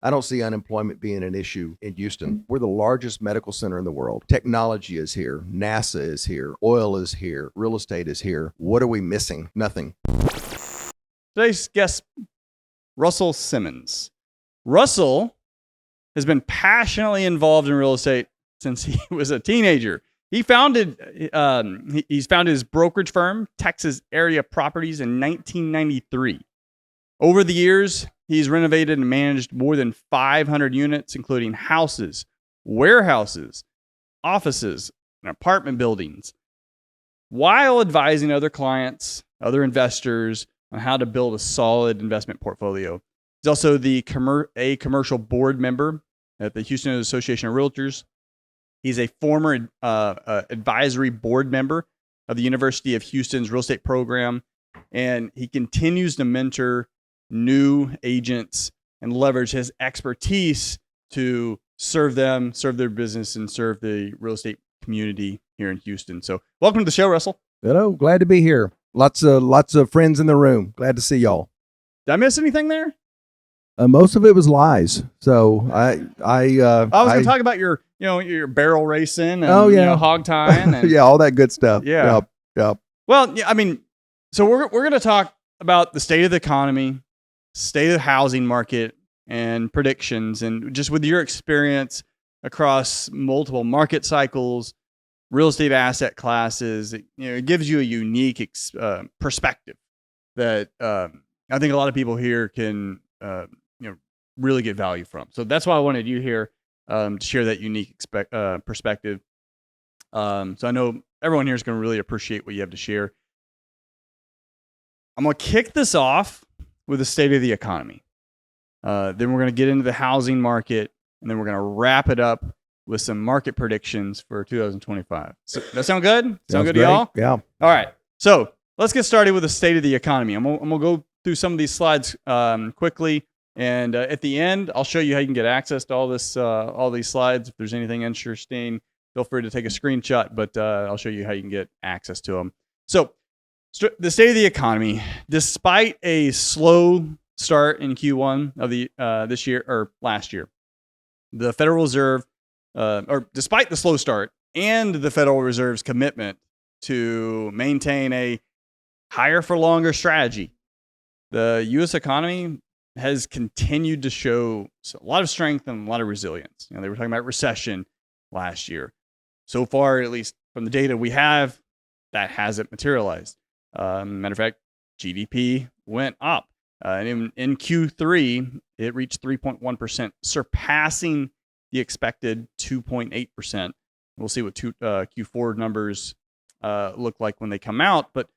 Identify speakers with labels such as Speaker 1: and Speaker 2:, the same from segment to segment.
Speaker 1: I don't see unemployment being an issue in Houston. We're the largest medical center in the world. Technology is here. NASA is here. Oil is here. Real estate is here. What are we missing? Nothing.
Speaker 2: Today's guest, Russell Simmons. Russell has been passionately involved in real estate since he was a teenager. He's founded his brokerage firm, Texas Area Properties, in 1993. Over the years, he's renovated and managed more than 500 units, including houses, warehouses, offices, and apartment buildings, while advising other clients, other investors on how to build a solid investment portfolio. He's also a commercial board member at the Houston Association of Realtors. He's a former advisory board member of the University of Houston's real estate program, and he continues to mentor new agents and leverage his expertise to serve their business, and serve the real estate community here in Houston. So welcome to the show, Russell.
Speaker 1: Hello, glad to be here. Lots of friends in the room. Glad to see y'all.
Speaker 2: Did I miss anything there?
Speaker 1: Most of it was lies. So I was
Speaker 2: going to talk about your barrel racing and hog tying and
Speaker 1: yeah, all that good stuff.
Speaker 2: Yeah.
Speaker 1: Yep.
Speaker 2: Well, yeah, I mean, so we're going to talk about the state of the economy, state of the housing market, and predictions, and just with your experience across multiple market cycles, real estate asset classes, it gives you a unique perspective that I think a lot of people here can really get value from. So that's why I wanted you here to share that unique perspective. So I know everyone here is going to really appreciate what you have to share. I'm going to kick this off with the state of the economy. Then we're going to get into the housing market, and then we're going to wrap it up with some market predictions for 2025. So that sound good? Sound good to y'all?
Speaker 1: Yeah.
Speaker 2: All right. So let's get started with the state of the economy. I'm going to go through some of these slides quickly, and at the end, I'll show you how you can get access to all these slides. If there's anything interesting, feel free to take a screenshot, but I'll show you how you can get access to them. So the state of the economy, despite a slow start in Q1 of this year or last year, the Federal Reserve, or despite the slow start and the Federal Reserve's commitment to maintain a higher for longer strategy, the U.S. economy has continued to show a lot of strength and a lot of resilience. They were talking about recession last year. So far, at least from the data we have, that hasn't materialized. Matter of fact, GDP went up. In Q3, it reached 3.1%, surpassing the expected 2.8%. We'll see what Q4 numbers look like when they come out. But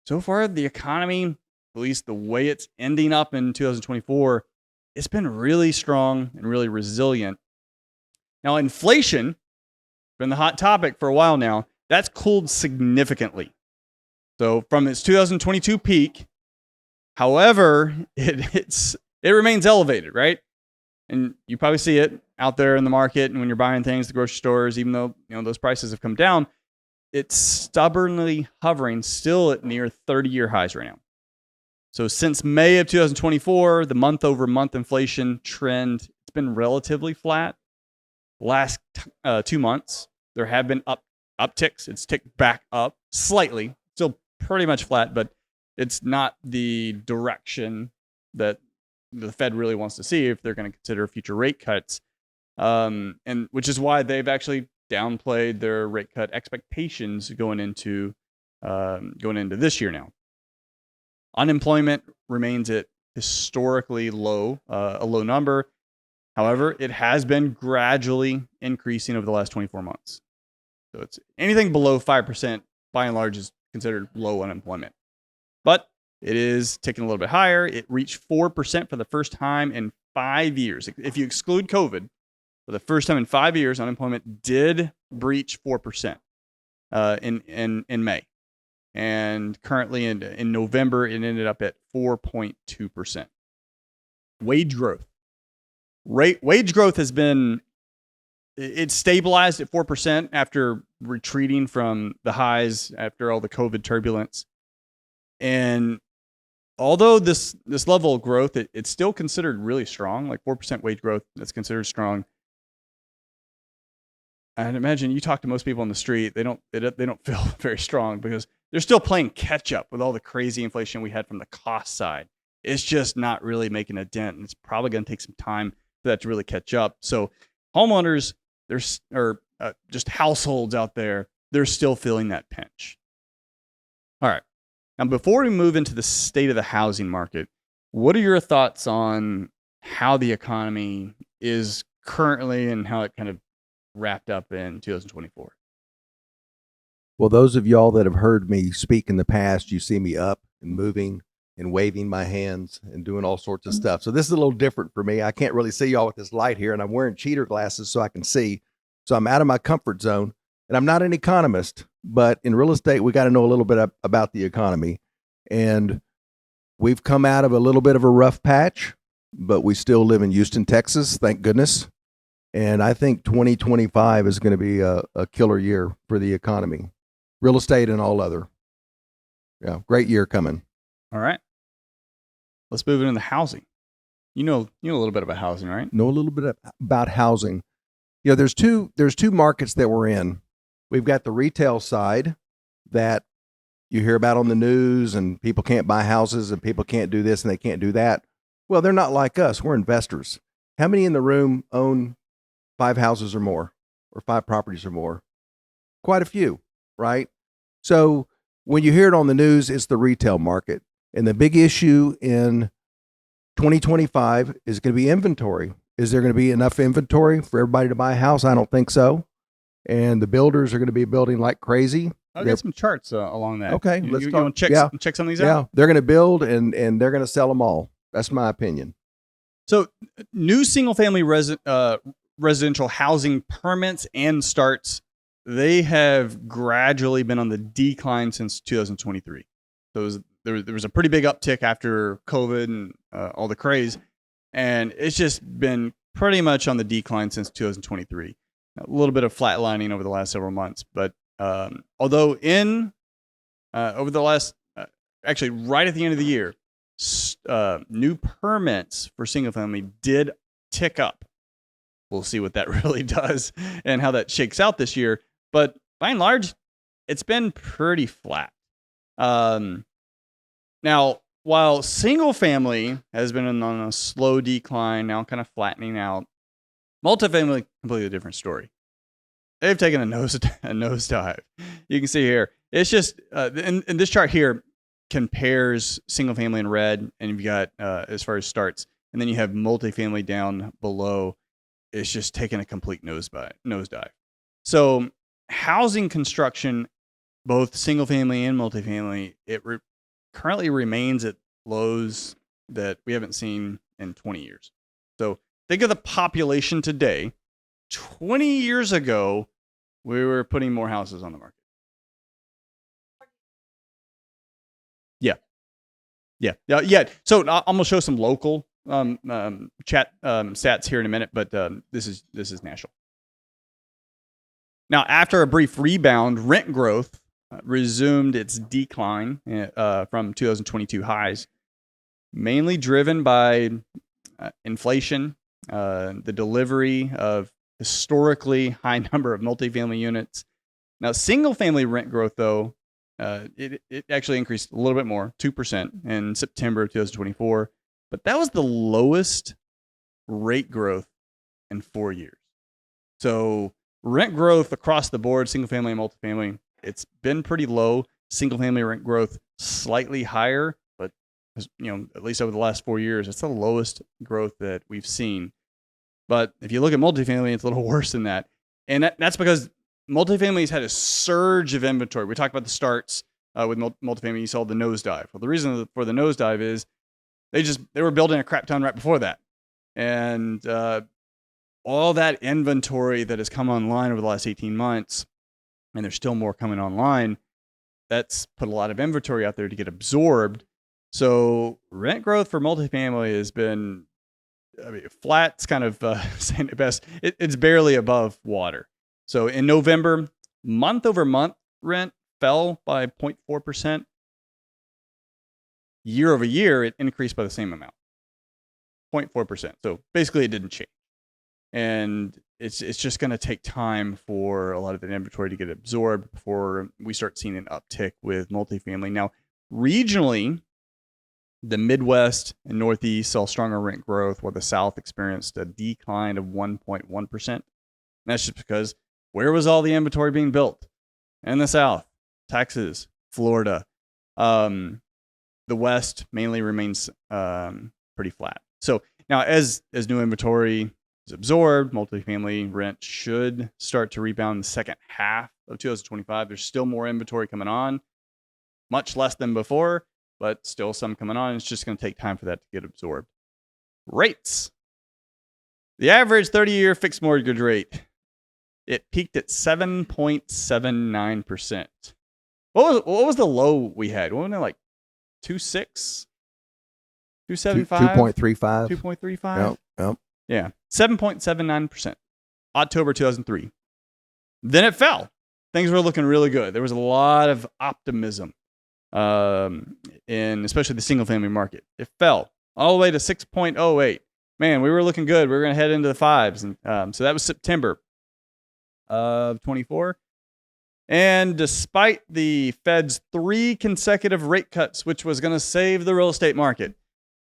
Speaker 2: so far, the economy, at least the way it's ending up in 2024, it's been really strong and really resilient. Now, inflation, been the hot topic for a while now, that's cooled significantly. So from its 2022 peak, however, it remains elevated, right? And you probably see it out there in the market, and when you're buying things at the grocery stores, even though those prices have come down, it's stubbornly hovering still at near 30-year highs right now. So since May of 2024, the month-over-month inflation trend, it's been relatively flat. Last 2 months, there have been upticks. It's ticked back up slightly, still pretty much flat, but it's not the direction that the Fed really wants to see if they're going to consider future rate cuts, and which is why they've actually downplayed their rate cut expectations going into this year now. Unemployment remains at historically low, a low number. However, it has been gradually increasing over the last 24 months. So it's anything below 5%, by and large, is considered low unemployment. But it is ticking a little bit higher. It reached 4% for the first time in 5 years. If you exclude COVID, for the first time in 5 years, unemployment did breach 4% in May. And currently in November, it ended up at 4.2%. Wage growth. Wage growth has been, it's stabilized at 4% after retreating from the highs after all the COVID turbulence. And although this level of growth, it's still considered really strong, like 4% wage growth. That's considered strong. I'd imagine you talk to most people on the street, they don't feel very strong because they're still playing catch up with all the crazy inflation we had from the cost side. It's just not really making a dent, and it's probably going to take some time for that to really catch up. So homeowners, just households out there, they're still feeling that pinch. All right. Now, before we move into the state of the housing market, what are your thoughts on how the economy is currently and how it kind of wrapped up in 2024?
Speaker 1: Well, those of y'all that have heard me speak in the past, you see me up and moving and waving my hands and doing all sorts of stuff. So this is a little different for me. I can't really see y'all with this light here, and I'm wearing cheater glasses so I can see. So I'm out of my comfort zone, and I'm not an economist, but in real estate, we got to know a little bit about the economy. And we've come out of a little bit of a rough patch, but we still live in Houston, Texas, thank goodness. And I think 2025 is going to be a killer year for the economy, real estate and all other. Yeah, great year coming.
Speaker 2: All right. Let's move into the housing. You know a little bit about housing, right?
Speaker 1: Know a little bit about housing. You know, there's two markets that we're in. We've got the retail side that you hear about on the news, and people can't buy houses and people can't do this and they can't do that. Well, they're not like us. We're investors. How many in the room own 5 houses or more, or 5 properties or more? Quite a few, right? So when you hear it on the news, it's the retail market. And the big issue in 2025 is going to be inventory. Is there going to be enough inventory for everybody to buy a house? I don't think so. And the builders are going to be building like crazy.
Speaker 2: I'll get some charts along that.
Speaker 1: Okay,
Speaker 2: let's talk. Check some of these out?
Speaker 1: Yeah, they're going to build and they're going to sell them all. That's my opinion.
Speaker 2: So new single-family residential housing permits and starts, they have gradually been on the decline since 2023. So there was a pretty big uptick after COVID and all the craze, and it's just been pretty much on the decline since 2023. A little bit of flatlining over the last several months, but although over the last, actually right at the end of the year, new permits for single family did tick up. We'll see what that really does and how that shakes out this year. But by and large, it's been pretty flat. Now, while single family has been on a slow decline, now kind of flattening out, multifamily, completely different story. They've taken a nosedive. You can see here. It's just, and this chart here compares single family in red, and you've got as far as starts, and then you have multifamily down below. It's just taking a complete nosedive. So housing construction, both single family and multifamily, it currently remains at lows that we haven't seen in 20 years. So think of the population today. 20 years ago, we were putting more houses on the market. Yeah. So I'm gonna show some local chat stats here in a minute, but this is national. Now, after a brief rebound, rent growth resumed its decline from 2022 highs, mainly driven by inflation, the delivery of historically high number of multifamily units. Now, single-family rent growth, though, it actually increased a little bit more, 2% in September of 2024, but that was the lowest rate growth in 4 years. So rent growth across the board, single-family and multifamily, it's been pretty low. Single-family rent growth slightly higher, but at least over the last 4 years, it's the lowest growth that we've seen. But if you look at multifamily, it's a little worse than that. And that's because multifamily has had a surge of inventory. We talked about the starts with multifamily. You saw the nosedive. Well, the reason for the nosedive is they were building a crap ton right before that. And all that inventory that has come online over the last 18 months, and there's still more coming online, that's put a lot of inventory out there to get absorbed. So rent growth for multifamily has been flat. It's kind of saying it best. It's barely above water. So in November, month over month rent fell by 0.4%. year over year, it increased by the same amount, 0.4%. So basically, it didn't change. And it's just going to take time for a lot of the inventory to get absorbed before we start seeing an uptick with multifamily. Now, regionally, the Midwest and Northeast saw stronger rent growth, while the South experienced a decline of 1.1%. And that's just because where was all the inventory being built? In the South, Texas, Florida. The West mainly remains pretty flat. So now, as new inventory is absorbed, multifamily rent should start to rebound in the second half of 2025. There's still more inventory coming on, much less than before, but still some coming on. It's just going to take time for that to get absorbed. Rates. The average 30-year fixed mortgage rate, it peaked at 7.79%. What was the low we had? Wasn't it like 2.6? 2.75?
Speaker 1: 2.35.
Speaker 2: 2.35?
Speaker 1: Yep.
Speaker 2: Yeah. 7.79%. October 2003. Then it fell. Things were looking really good. There was a lot of optimism in especially the single family market. It fell all the way to 6.08. Man, we were looking good. We were going to head into the fives. And so that was September of 24. And despite the Fed's 3 consecutive rate cuts, which was going to save the real estate market,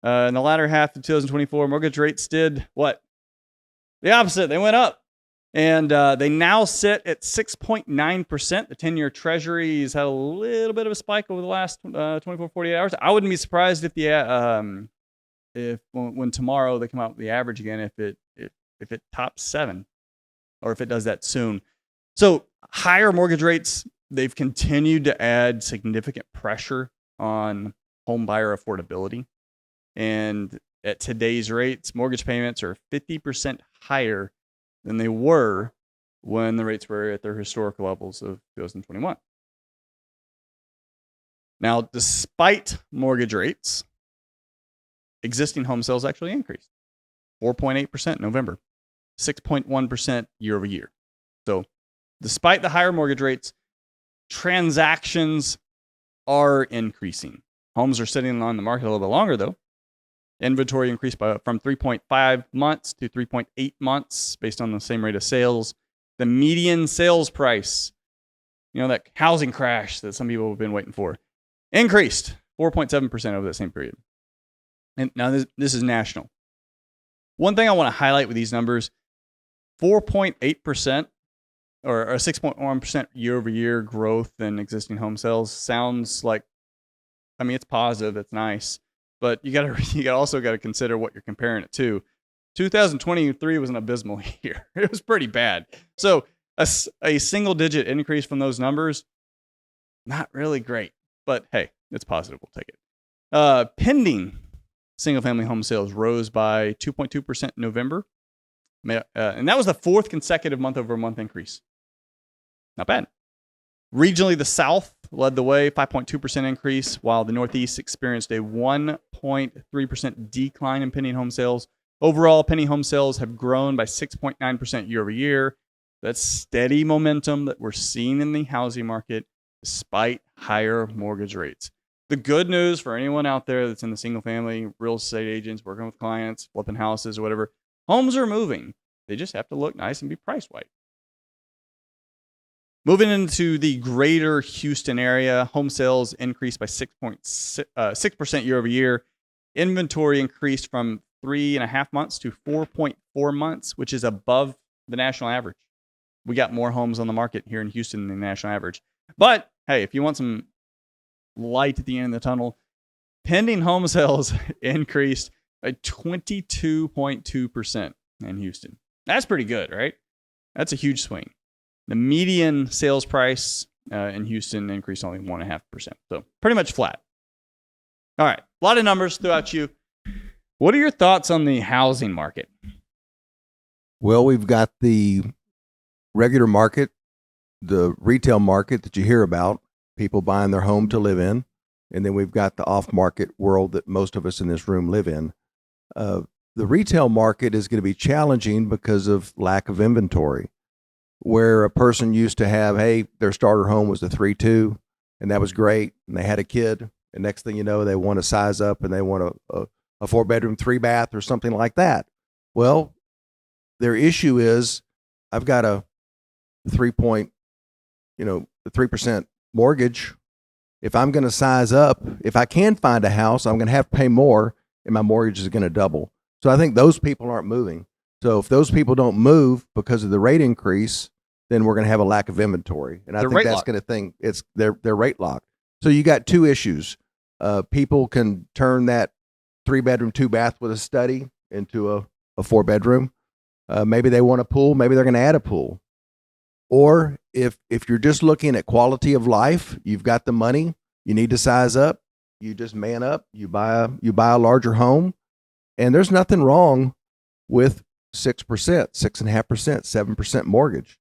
Speaker 2: in the latter half of 2024, mortgage rates did what? The opposite. They went up. And they now sit at 6.9%. The 10-year Treasuries had a little bit of a spike over the last 24, 48 hours. I wouldn't be surprised if when tomorrow they come out with the average again, if it tops 7, or if it does that soon. So higher mortgage rates, they've continued to add significant pressure on home buyer affordability. And at today's rates, mortgage payments are 50% higher than they were when the rates were at their historical levels of 2021. Now, despite mortgage rates, existing home sales actually increased 4.8% in November, 6.1% year over year. So despite the higher mortgage rates, transactions are increasing. Homes are sitting on the market a little bit longer, though. Inventory increased from 3.5 months to 3.8 months based on the same rate of sales. The median sales price, that housing crash that some people have been waiting for, increased 4.7% over that same period. And now this is national. One thing I want to highlight with these numbers, 4.8% or 6.1% year over year growth in existing home sales sounds like, it's positive. That's nice. But you also got to consider what you're comparing it to. 2023 was an abysmal year. It was pretty bad. So a single digit increase from those numbers, not really great. But hey, it's positive. We'll take it. Pending single family home sales rose by 2.2% in November. And that was the 4th consecutive month over month increase. Not bad. Regionally, the South led the way, 5.2% increase, while the Northeast experienced a 1.3% decline in pending home sales. Overall, pending home sales have grown by 6.9% year over year. That's steady momentum that we're seeing in the housing market despite higher mortgage rates. The good news for anyone out there that's in the single family, real estate agents, working with clients, flipping houses or whatever, homes are moving. They just have to look nice and be priced right. Moving into the greater Houston area, home sales increased by 6% year over year. Inventory increased from 3.5 months to 4.4 months, which is above the national average. We got more homes on the market here in Houston than the national average. But hey, if you want some light at the end of the tunnel, pending home sales increased by 22.2% in Houston. That's pretty good, right? That's a huge swing. The median sales price in Houston increased only 1.5%. So pretty much flat. All right. A lot of numbers throughout you. What are your thoughts on the housing market?
Speaker 1: Well, we've got the regular market, the retail market that you hear about, people buying their home to live in. And then we've got the off-market world that most of us in this room live in. The retail market is going to be challenging because of lack of inventory. Where a person used to have, their starter home was a 3-2, and that was great, and they had a kid, And next thing you know, they want to size up and they want a 4-bedroom, 3-bath or something like that. Well, their issue is I've got a 3% mortgage. If I'm going to size up, if I can find a house, I'm going to have to pay more and my mortgage is going to double. So I think those people aren't moving. So if those people don't move because of the rate increase, then we're going to have a lack of inventory. And I think that's going to think they're rate locked. So you got two issues. People can turn that 3-bedroom, 2-bath with a study into a 4-bedroom. Maybe they want a pool. Maybe they're going to add a pool. Or if you're just looking at quality of life, you've got the money, you need to size up, you just man up, you buy a larger home, and there's nothing wrong with 6%, 6.5%, 7% mortgage.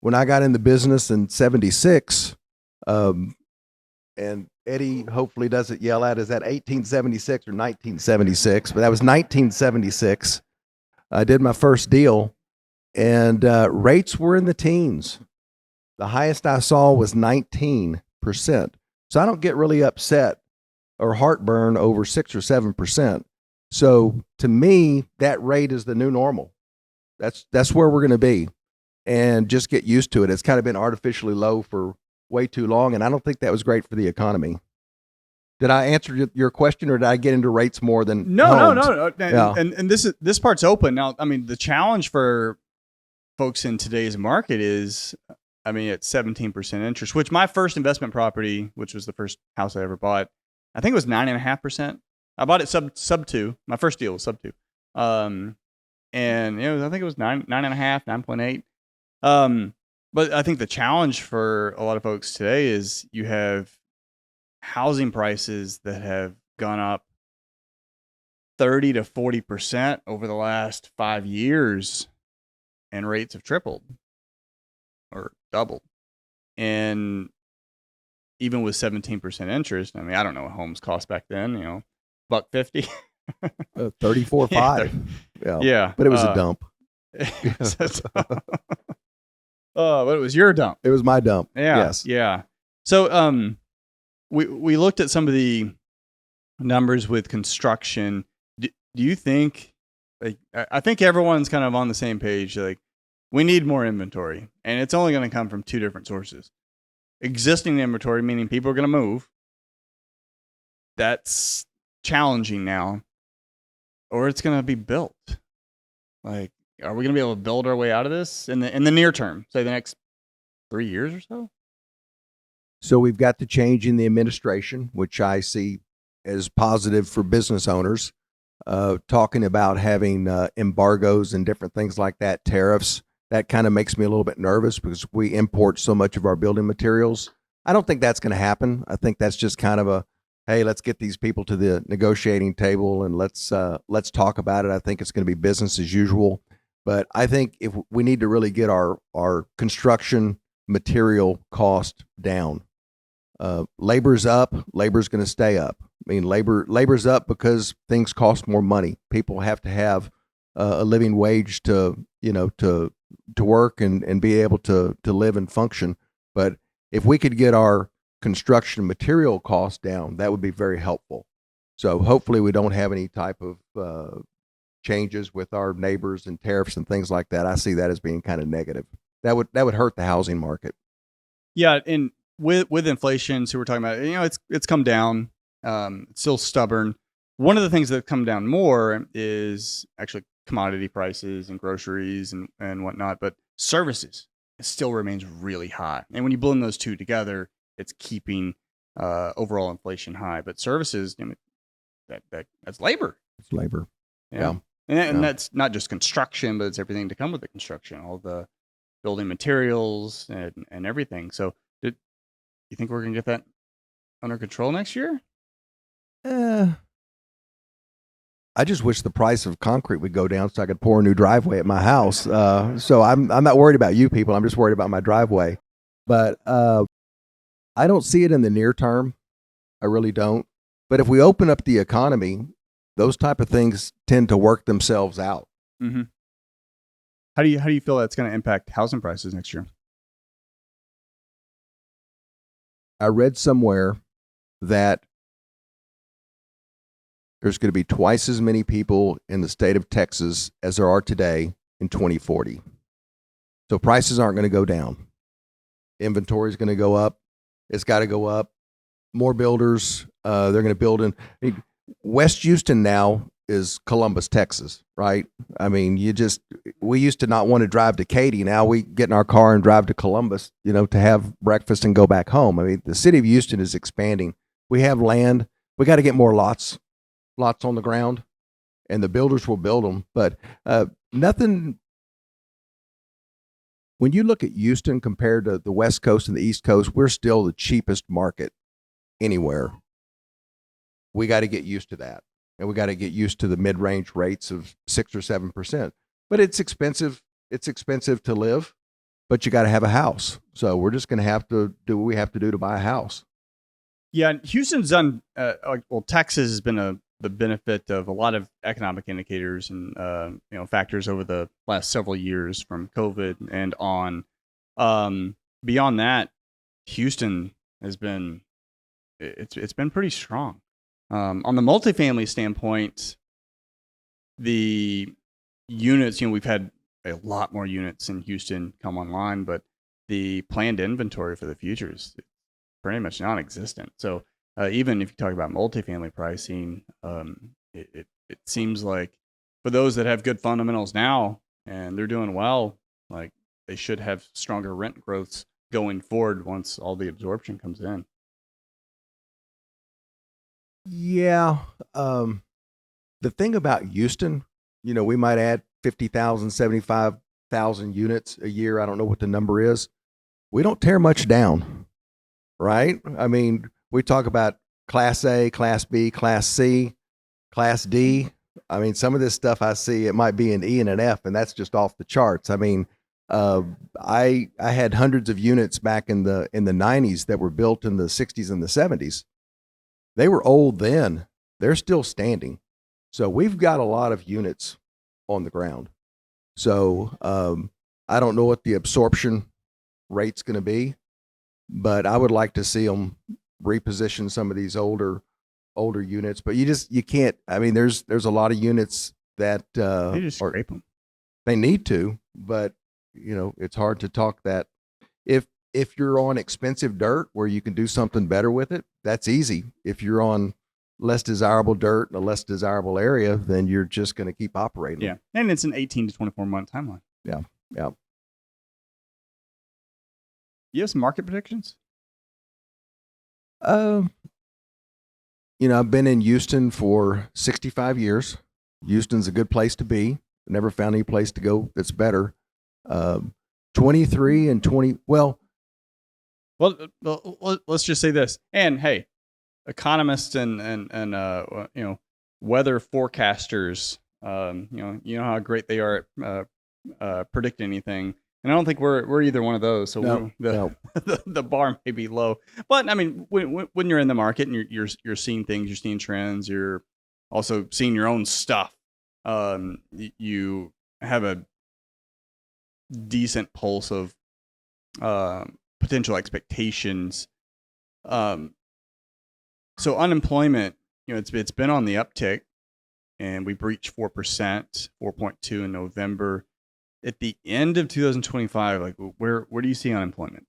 Speaker 1: When I got in the business in '76, and Eddie hopefully doesn't yell at, is that 1876 or 1976? But that was 1976. I did my first deal. And rates were in the teens. The highest I saw was 19%. So I don't get really upset or heartburn over 6 or 7%. So to me, that rate is the new normal. That's where we're going to be, and just get used to it. It's kind of been artificially low for way too long, and I don't think that was great for the economy. Did I answer your question, or did I get into rates more than
Speaker 2: No.
Speaker 1: Yeah.
Speaker 2: And this part's open now. I mean, the challenge for folks in today's market is, I mean, at 17% interest, which my first investment property, which was the first house I ever bought, I think it was 9.5%. I bought it sub 2. My first deal was sub 2. And I think it was 9.5, 9.8. But I think the challenge for a lot of folks today is you have housing prices that have gone up 30 to 40% over the last 5 years. And rates have tripled or doubled. And even with 17% interest, I mean, I don't know what homes cost back then, $150.
Speaker 1: 34.5.
Speaker 2: Yeah.
Speaker 1: But it was a dump.
Speaker 2: But it was your dump.
Speaker 1: It was my dump.
Speaker 2: Yeah.
Speaker 1: Yes.
Speaker 2: Yeah. So we looked at some of the numbers with construction. Do you think, I think everyone's kind of on the same page. Like, we need more inventory, and it's only going to come from two different sources. Existing inventory, meaning people are going to move. That's challenging now. Or it's going to be built. Like, are we going to be able to build our way out of this in the near term, say the next 3 years or so?
Speaker 1: So we've got the change in the administration, which I see as positive for business owners. Talking about having embargoes and different things like that, tariffs, that kind of makes me a little bit nervous because we import so much of our building materials. I don't think that's going to happen. I think that's just kind of a, hey, let's get these people to the negotiating table and let's talk about it. I think it's going to be business as usual. But I think if we need to really get our construction material cost down. Labor's up, labor's going to stay up. I mean, labor's up because things cost more money. People have to have a living wage to work and be able to live and function. But if we could get our construction material costs down, that would be very helpful. So hopefully we don't have any type of changes with our neighbors and tariffs and things like that. I see that as being kind of negative. That would hurt the housing market.
Speaker 2: Yeah, and with inflation, so we're talking about, it's come down. It's still stubborn. One of the things that have come down more is actually commodity prices and groceries and whatnot, but services, it still remains really high. And when you blend those two together, it's keeping overall inflation high. But services, that's labor.
Speaker 1: It's labor.
Speaker 2: Yeah. And that's not just construction, but it's everything to come with the construction, all the building materials and everything. So you think we're going to get that under control next year?
Speaker 1: I just wish the price of concrete would go down so I could pour a new driveway at my house. So I'm not worried about you people. I'm just worried about my driveway. But I don't see it in the near term. I really don't. But if we open up the economy, those type of things tend to work themselves out.
Speaker 2: Mm-hmm. How do you feel that's going to impact housing prices next year?
Speaker 1: I read somewhere that there's going to be twice as many people in the state of Texas as there are today in 2040. So prices aren't going to go down. Inventory is going to go up. It's got to go up. More builders. They're going to build in. West Houston now is Columbus, Texas, right? I mean, we used to not want to drive to Katy. Now we get in our car and drive to Columbus, to have breakfast and go back home. I mean, the city of Houston is expanding. We have land. We got to get more lots on the ground, and the builders will build them. But nothing. When you look at Houston compared to the West Coast and the East Coast, we're still the cheapest market anywhere. We got to get used to that. And we got to get used to the mid-range rates of 6 or 7%. But it's expensive. It's expensive to live, but you got to have a house. So we're just going to have to do what we have to do to buy a house.
Speaker 2: Yeah, Houston's done. Texas has been the benefit of a lot of economic indicators and factors over the last several years from COVID and on. Beyond that, Houston has been it's been pretty strong. On the multifamily standpoint, the units, we've had a lot more units in Houston come online, but the planned inventory for the future is pretty much non-existent. So even if you talk about multifamily pricing, it seems like for those that have good fundamentals now and they're doing well, like they should have stronger rent growths going forward once all the absorption comes in.
Speaker 1: Yeah. The thing about Houston, we might add 50,000, 75,000 units a year. I don't know what the number is. We don't tear much down, right? I mean, we talk about Class A, Class B, Class C, Class D. I mean, some of this stuff I see, it might be an E and an F, and that's just off the charts. I mean, I had hundreds of units back in the 90s that were built in the 60s and the 70s. They were old then. They're still standing. So we've got a lot of units on the ground. So I don't know what the absorption rate's going to be, but I would like to see them reposition some of these older units. But you can't. I mean, there's a lot of units that
Speaker 2: They just scrape them.
Speaker 1: They need to, but it's hard to talk that. If you're on expensive dirt where you can do something better with it, that's easy. If you're on less desirable dirt in a less desirable area, then you're just going to keep operating.
Speaker 2: Yeah, and it's an 18 to 24 month timeline.
Speaker 1: Yeah.
Speaker 2: You have some market predictions?
Speaker 1: I've been in Houston for 65 years. Houston's a good place to be. Never found any place to go that's better. 23 and 20. Well,
Speaker 2: let's just say this. And hey, economists and weather forecasters, you know how great they are at predicting anything. And I don't think we're either one of those. So the bar may be low. But I mean, when you're in the market and you're seeing things, you're seeing trends, you're also seeing your own stuff. You have a decent pulse of potential expectations. So unemployment, it's been on the uptick, and we breached 4%, 4.2 in November. At the end of 2025, like where do you see unemployment?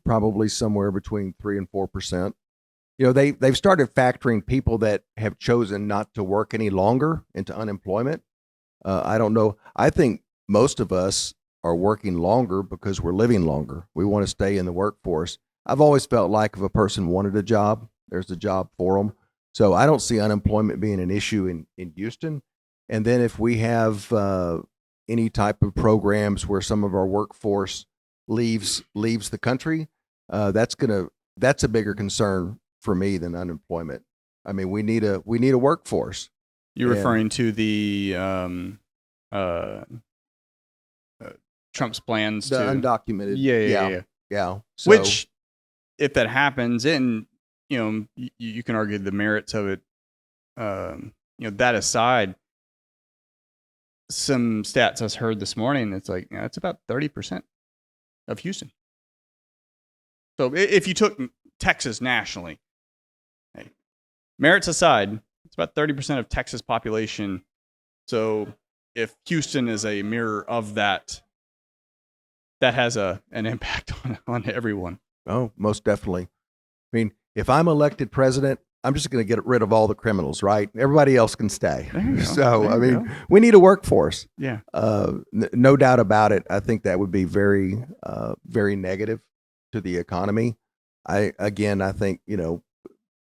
Speaker 1: Probably somewhere between 3 and 4%. They've started factoring people that have chosen not to work any longer into unemployment. I don't know. I think most of us are working longer because we're living longer. We want to stay in the workforce. I've always felt like if a person wanted a job, there's a job for them. So I don't see unemployment being an issue in Houston. And then if we have any type of programs where some of our workforce leaves the country, that's a bigger concern for me than unemployment. I mean, we need a workforce.
Speaker 2: You're referring to the Trump's plans
Speaker 1: the undocumented. Yeah. So,
Speaker 2: which, if that happens, and you can argue the merits of it. That aside, some stats I heard this morning, it's like it's about 30% of Houston. So if you took Texas nationally, merits aside, it's about 30% of Texas population. So if Houston is a mirror of that, that has an impact on everyone.
Speaker 1: Oh, most definitely. I mean, if I'm elected president, I'm just going to get rid of all the criminals, right? Everybody else can stay. So, I mean, we need a workforce.
Speaker 2: Yeah.
Speaker 1: No doubt about it. I think that would be very, very negative to the economy. I think,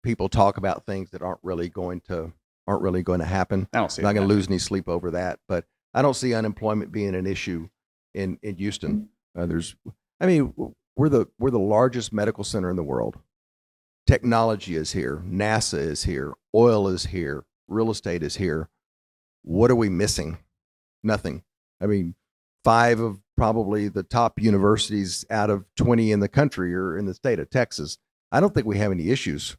Speaker 1: people talk about things that aren't really going to happen.
Speaker 2: I don't see
Speaker 1: I'm not going to lose any sleep over that, but I don't see unemployment being an issue in Houston. We're the largest medical center in the world. Technology is here. NASA is here. Oil is here. Real estate is here. What are we missing? Nothing. I mean, 5 of probably the top universities out of 20 in the country are in the state of Texas. I don't think we have any issues.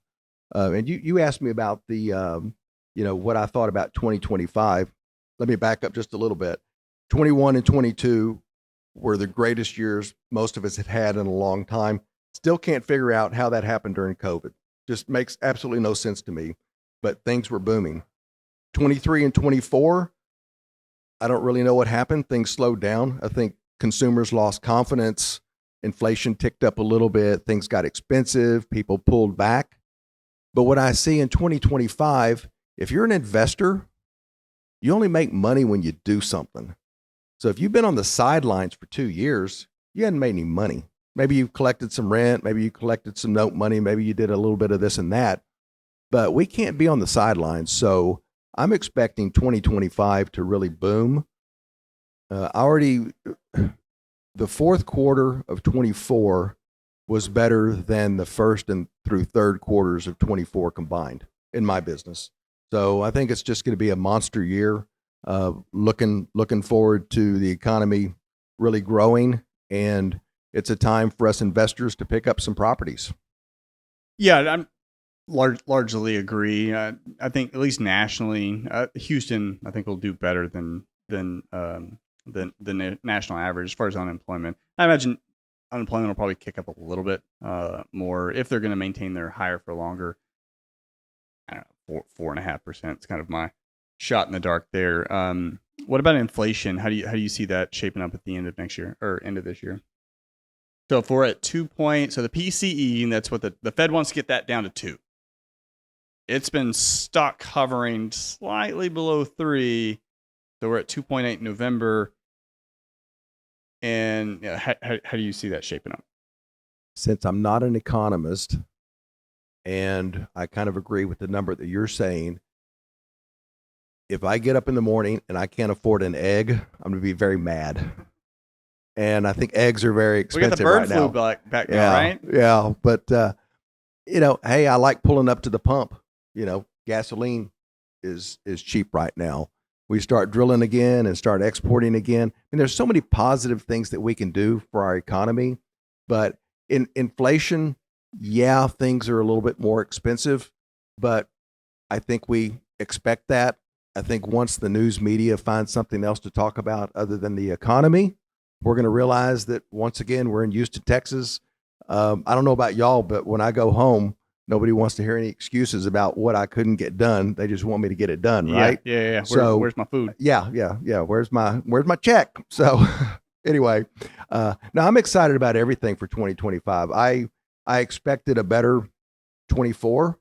Speaker 1: And you asked me about the, what I thought about 2025. Let me back up just a little bit. 21 and 22 were the greatest years most of us have had in a long time. Still can't figure out how that happened during COVID. Just makes absolutely no sense to me, but things were booming. 23 and 24, I don't really know what happened. Things slowed down. I think consumers lost confidence. Inflation ticked up a little bit. Things got expensive. People pulled back. But what I see in 2025, if you're an investor, you only make money when you do something. So if you've been on the sidelines for 2 years, you hadn't made any money. Maybe you collected some rent, maybe you collected some note money, maybe you did a little bit of this and that, but we can't be on the sidelines. So I'm expecting 2025 to really boom. The fourth quarter of 24 was better than the first and through third quarters of 24 combined in my business. So I think it's just going to be a monster year. Looking forward to the economy really growing, and it's a time for us investors to pick up some properties.
Speaker 2: Yeah, I'm largely agree. I think at least nationally, Houston, I think will do better than the national average as far as unemployment. I imagine unemployment will probably kick up a little bit more if they're going to maintain their higher for longer. I don't know, 4.5%. It's kind of my shot in the dark there. What about inflation? How do you see that shaping up at the end of next year or end of this year? So if we're at 2 points, so the PCE, and that's what the Fed wants to get that down to 2. It's been stuck hovering slightly below 3. So we're at 2.8 in November. And how do you see that shaping up?
Speaker 1: Since I'm not an economist, and I kind of agree with the number that you're saying, if I get up in the morning and I can't afford an egg, I'm going to be very mad. And I think eggs are very expensive right now.
Speaker 2: We got the bird flu back now, right?
Speaker 1: Yeah, but hey, I like pulling up to the pump. Gasoline is cheap right now. We start drilling again and start exporting again. And there's so many positive things that we can do for our economy. But in inflation, yeah, things are a little bit more expensive, but I think we expect that. I think once the news media finds something else to talk about other than the economy, we're going to realize that once again, we're in Houston, Texas. I don't know about y'all, but when I go home, nobody wants to hear any excuses about what I couldn't get done. They just want me to get it done, right?
Speaker 2: Yeah.
Speaker 1: So
Speaker 2: where's my food?
Speaker 1: Yeah. Where's my check? So anyway, now I'm excited about everything for 2025. I expected a better 24.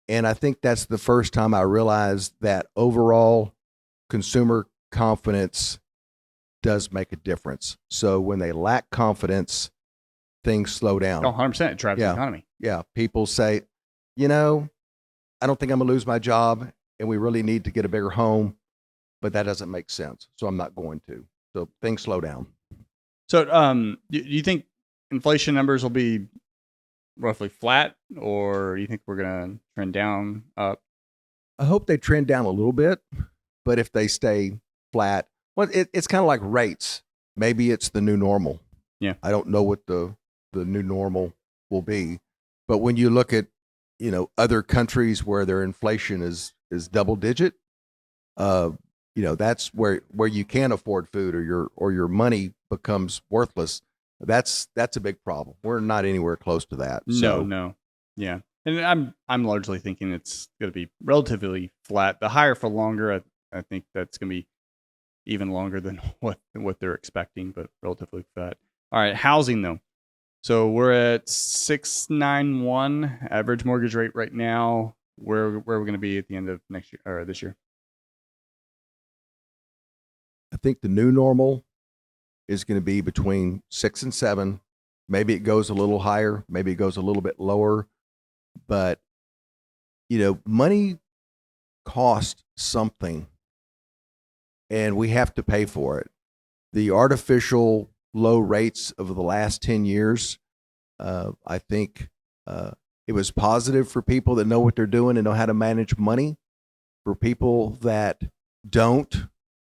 Speaker 1: And I think that's the first time I realized that overall consumer confidence does make a difference. So when they lack confidence, things slow down.
Speaker 2: 100%. It drives the economy.
Speaker 1: Yeah. People say, I don't think I'm going to lose my job and we really need to get a bigger home, but that doesn't make sense. So I'm not going to. So things slow down.
Speaker 2: So do you think inflation numbers will be roughly flat, or do you think we're going to trend down, up?
Speaker 1: I hope they trend down a little bit, but if they stay flat, well, it's kind of like rates. Maybe it's the new normal.
Speaker 2: Yeah.
Speaker 1: I don't know what the new normal will be, but when you look at, other countries where their inflation is double digit, that's where you can't afford food or your money becomes worthless. That's a big problem. We're not anywhere close to that.
Speaker 2: No. Yeah. And I'm largely thinking it's going to be relatively flat. The higher for longer, I think that's going to be even longer than what they're expecting, but relatively flat. All right, housing though. So we're at 691 average mortgage rate right now. Where we're going to be at the end of next year or this year?
Speaker 1: I think the new normal is going to be between 6 and 7. Maybe it goes a little higher, maybe it goes a little bit lower, but money costs something and we have to pay for it. The artificial low rates of the last 10 years, I think it was positive for people that know what they're doing and know how to manage money. For people that don't,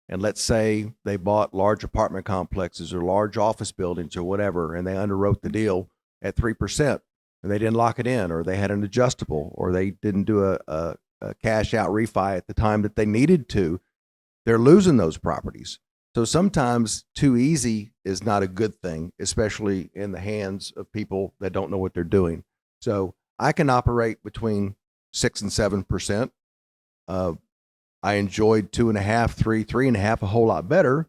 Speaker 1: and let's say they bought large apartment complexes or large office buildings or whatever, and they underwrote the deal at 3%, and they didn't lock it in, or they had an adjustable, or they didn't do a cash out refi at the time that they needed to, they're losing those properties. So sometimes too easy is not a good thing, especially in the hands of people that don't know what they're doing. So I can operate between 6 and 7%. I enjoyed 2.5, 3.5 a whole lot better.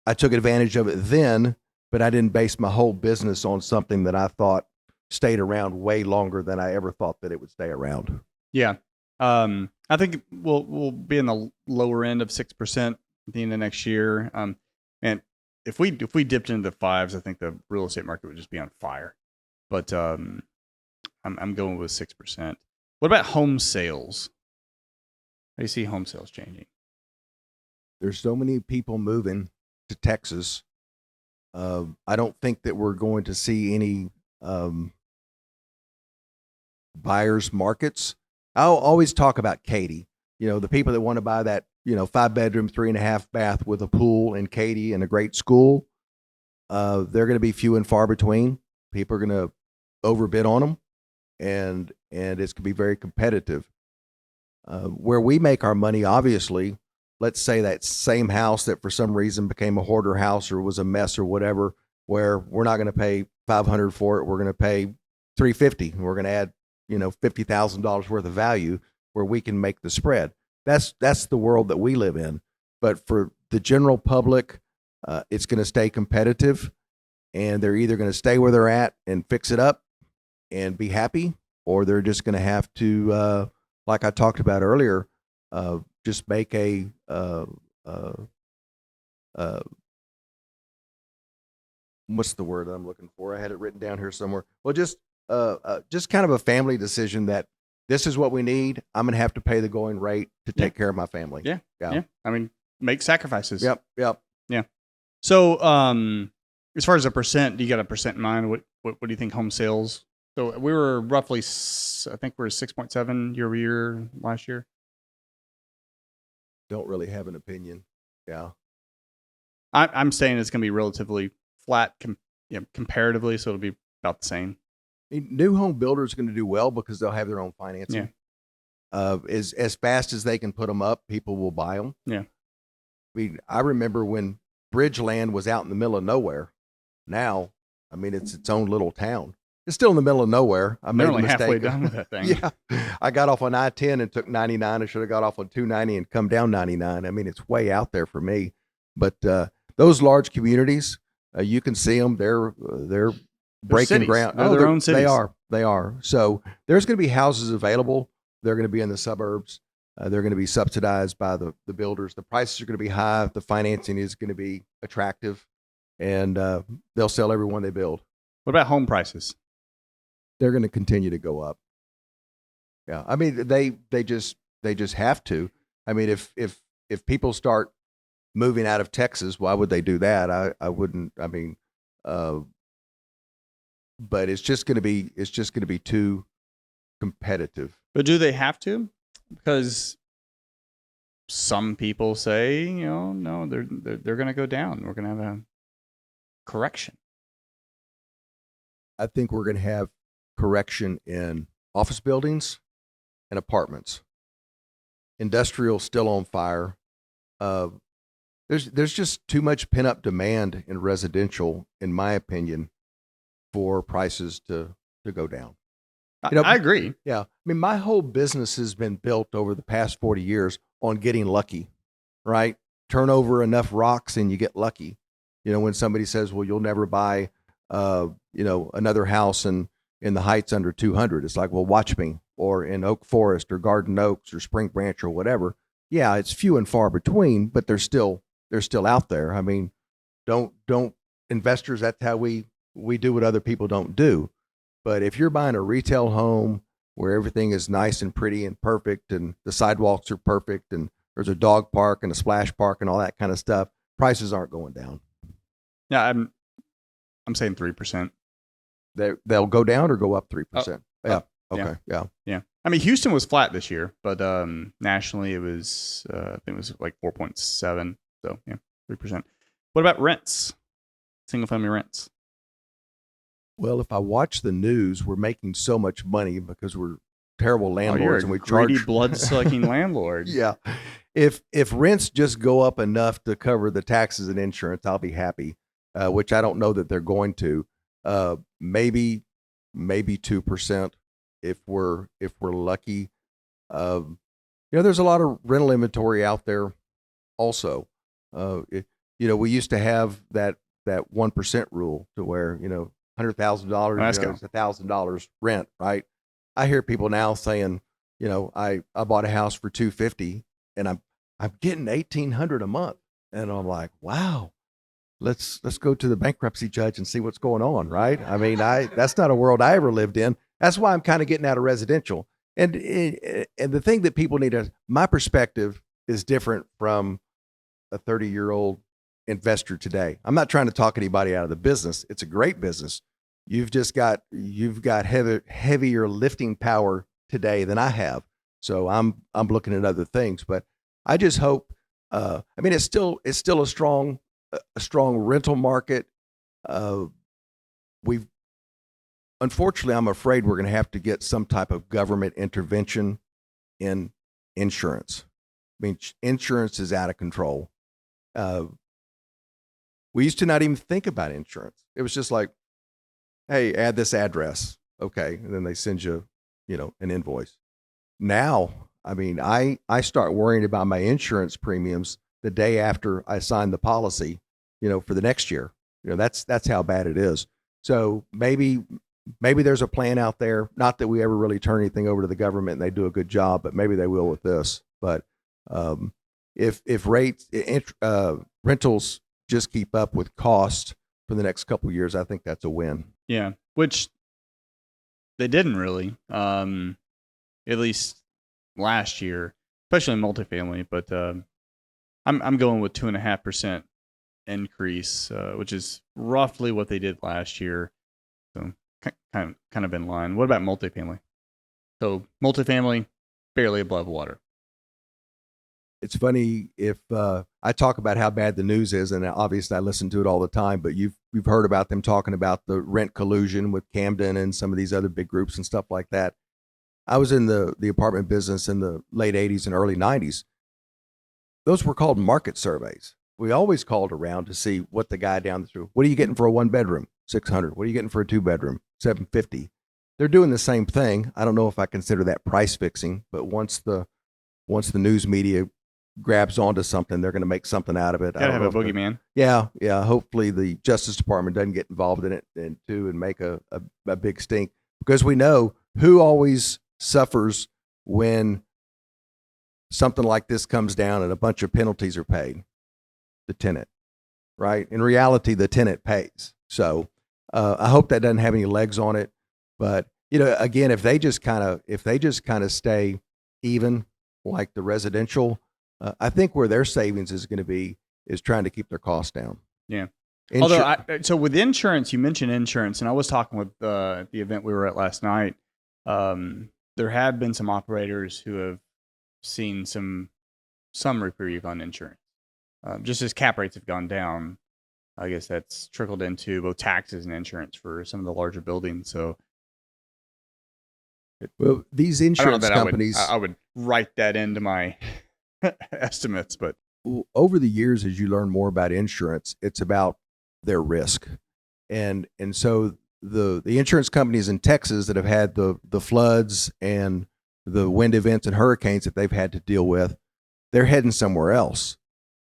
Speaker 1: I took advantage of it then, but I didn't base my whole business on something that I thought stayed around way longer than I ever thought that it would stay around.
Speaker 2: Yeah. I think we'll be in the lower end of 6% at the end of next year. And if we dipped into the 5s, I think the real estate market would just be on fire. But I'm going with 6%. What about home sales? How do you see home sales changing?
Speaker 1: There's so many people moving to Texas. I don't think that we're going to see any buyers markets. I'll always talk about Katy. The people that want to buy that 5-bedroom, 3.5 bath with a pool in Katy and a great school. They're going to be few and far between. People are going to overbid on them, and it's going to be very competitive. Where we make our money, obviously, let's say that same house that for some reason became a hoarder house or was a mess or whatever, where we're not going to pay $500 for it, we're going to pay $350. We're going to add $50,000 worth of value where we can make the spread. That's the world that we live in. But for the general public, it's going to stay competitive, and they're either going to stay where they're at and fix it up and be happy, or they're just going to have to, like I talked about earlier, just make a what's the word I'm looking for? I had it written down here somewhere. Well, just kind of a family decision that this is what we need. I'm going to have to pay the going rate to take care of my family.
Speaker 2: Yeah. I mean, make sacrifices.
Speaker 1: Yep.
Speaker 2: Yeah. So, as far as a percent, do you got a percent in mind? What do you think home sales? So we were roughly, I think we're 6.7 year over year last year.
Speaker 1: Don't really have an opinion. Yeah.
Speaker 2: I'm saying it's going to be relatively flat comparatively, so it'll be about the same.
Speaker 1: New home builders are going to do well because they'll have their own financing. Yeah. As fast as they can put them up, people will buy them.
Speaker 2: Yeah.
Speaker 1: I remember when Bridgeland was out in the middle of nowhere. Now, it's its own little town. It's still in the middle of nowhere. I made a mistake.
Speaker 2: Halfway done with that thing.
Speaker 1: Yeah. I got off on I-10 and took 99. I should have got off on 290 and come down 99. It's way out there for me. But those large communities, you can see them. They're breaking
Speaker 2: cities.
Speaker 1: ground.
Speaker 2: They're their own cities.
Speaker 1: They are. So there's going to be houses available. They're going to be in the suburbs. They're going to be subsidized by the builders. The prices are going to be high. The financing is going to be attractive, and they'll sell every one they build.
Speaker 2: What about home prices?
Speaker 1: They're going to continue to go up. Yeah, they just have to. If people start moving out of Texas, why would they do that? I wouldn't. But it's just going to be too competitive.
Speaker 2: But do they have to? Because some people say, no, they're going to go down. We're going to have a correction.
Speaker 1: I think we're going to have correction in office buildings and apartments. Industrial still on fire. There's just too much pent up demand in residential, in my opinion, for prices to go down.
Speaker 2: I agree.
Speaker 1: Yeah. I mean, my whole business has been built over the past 40 years on getting lucky, right? Turn over enough rocks and you get lucky. When somebody says, well, you'll never buy, another house in the Heights under 200, it's like, well, watch me, or in Oak Forest or Garden Oaks or Spring Branch or whatever. Yeah. It's few and far between, but they're still out there. I mean, don't investors, that's how we do what other people don't do. But if you're buying a retail home where everything is nice and pretty and perfect and the sidewalks are perfect and there's a dog park and a splash park and all that kind of stuff, prices aren't going down.
Speaker 2: Yeah, I'm saying 3%.
Speaker 1: They'll go down or go up 3%. Yeah. Okay.
Speaker 2: Yeah. I mean, Houston was flat this year, but nationally it was I think it was like 4.7. So yeah, 3%. What about rents? Single family rents.
Speaker 1: Well, if I watch the news, we're making so much money because we're terrible landlords, and we
Speaker 2: greedy,
Speaker 1: charge
Speaker 2: blood-sucking landlord.
Speaker 1: Yeah. If rents just go up enough to cover the taxes and insurance, I'll be happy. Which I don't know that they're going to. Maybe 2% if we're lucky. There's a lot of rental inventory out there also. We used to have that 1% rule to where, $100,000 is $1,000 rent, right? I hear people now saying, I bought a house for $250 and I'm getting $1,800 a month, and I'm like, wow, let's go to the bankruptcy judge and see what's going on, right? I mean, that's not a world I ever lived in. That's why I'm kind of getting out of residential. And the thing that people need to, my perspective is different from a 30-year-old investor today. I'm not trying to talk anybody out of the business. It's a great business. You've got heavier lifting power today than I have. So I'm looking at other things, but I just hope, it's still a strong rental market. Unfortunately, I'm afraid we're going to have to get some type of government intervention in insurance. I mean, insurance is out of control. We used to not even think about insurance. It was just like, hey, add this address. Okay. And then they send you, an invoice. Now, I mean, I start worrying about my insurance premiums the day after I sign the policy, for the next year. That's how bad it is. So maybe there's a plan out there. Not that we ever really turn anything over to the government and they do a good job, but maybe they will with this. But if rentals just keep up with cost for the next couple of years, I think that's a win.
Speaker 2: Yeah, which they didn't really, at least last year, especially in multifamily. But I'm going with 2.5% increase, which is roughly what they did last year. So kind of in line. What about multifamily? So multifamily, barely above water.
Speaker 1: It's funny if I talk about how bad the news is, and obviously I listen to it all the time, but you've heard about them talking about the rent collusion with Camden and some of these other big groups and stuff like that. I was in the apartment business in the late 80s and early 90s. Those were called market surveys. We always called around to see what the guy down through, what are you getting for a 1-bedroom? $600. What are you getting for a 2-bedroom? $750. They're doing the same thing. I don't know if I consider that price fixing, but once the news media grabs onto something, they're going to make something out of it.
Speaker 2: Gotta have a boogeyman.
Speaker 1: Yeah. Hopefully the Justice Department doesn't get involved in it and make a big stink, because we know who always suffers when something like this comes down and a bunch of penalties are paid. The tenant, right? In reality, the tenant pays. So I hope that doesn't have any legs on it. But again, if they just kind of stay even like the residential. I think where their savings is going to be is trying to keep their costs down.
Speaker 2: Yeah. Although, so with insurance, you mentioned insurance, and I was talking with the event we were at last night. There have been some operators who have seen some reprieve on insurance. Just as cap rates have gone down, I guess that's trickled into both taxes and insurance for some of the larger buildings. So,
Speaker 1: well, these insurance companies,
Speaker 2: I would write that into my estimates, but
Speaker 1: over the years, as you learn more about insurance, it's about their risk, and so the insurance companies in Texas that have had the floods and the wind events and hurricanes that they've had to deal with, they're heading somewhere else.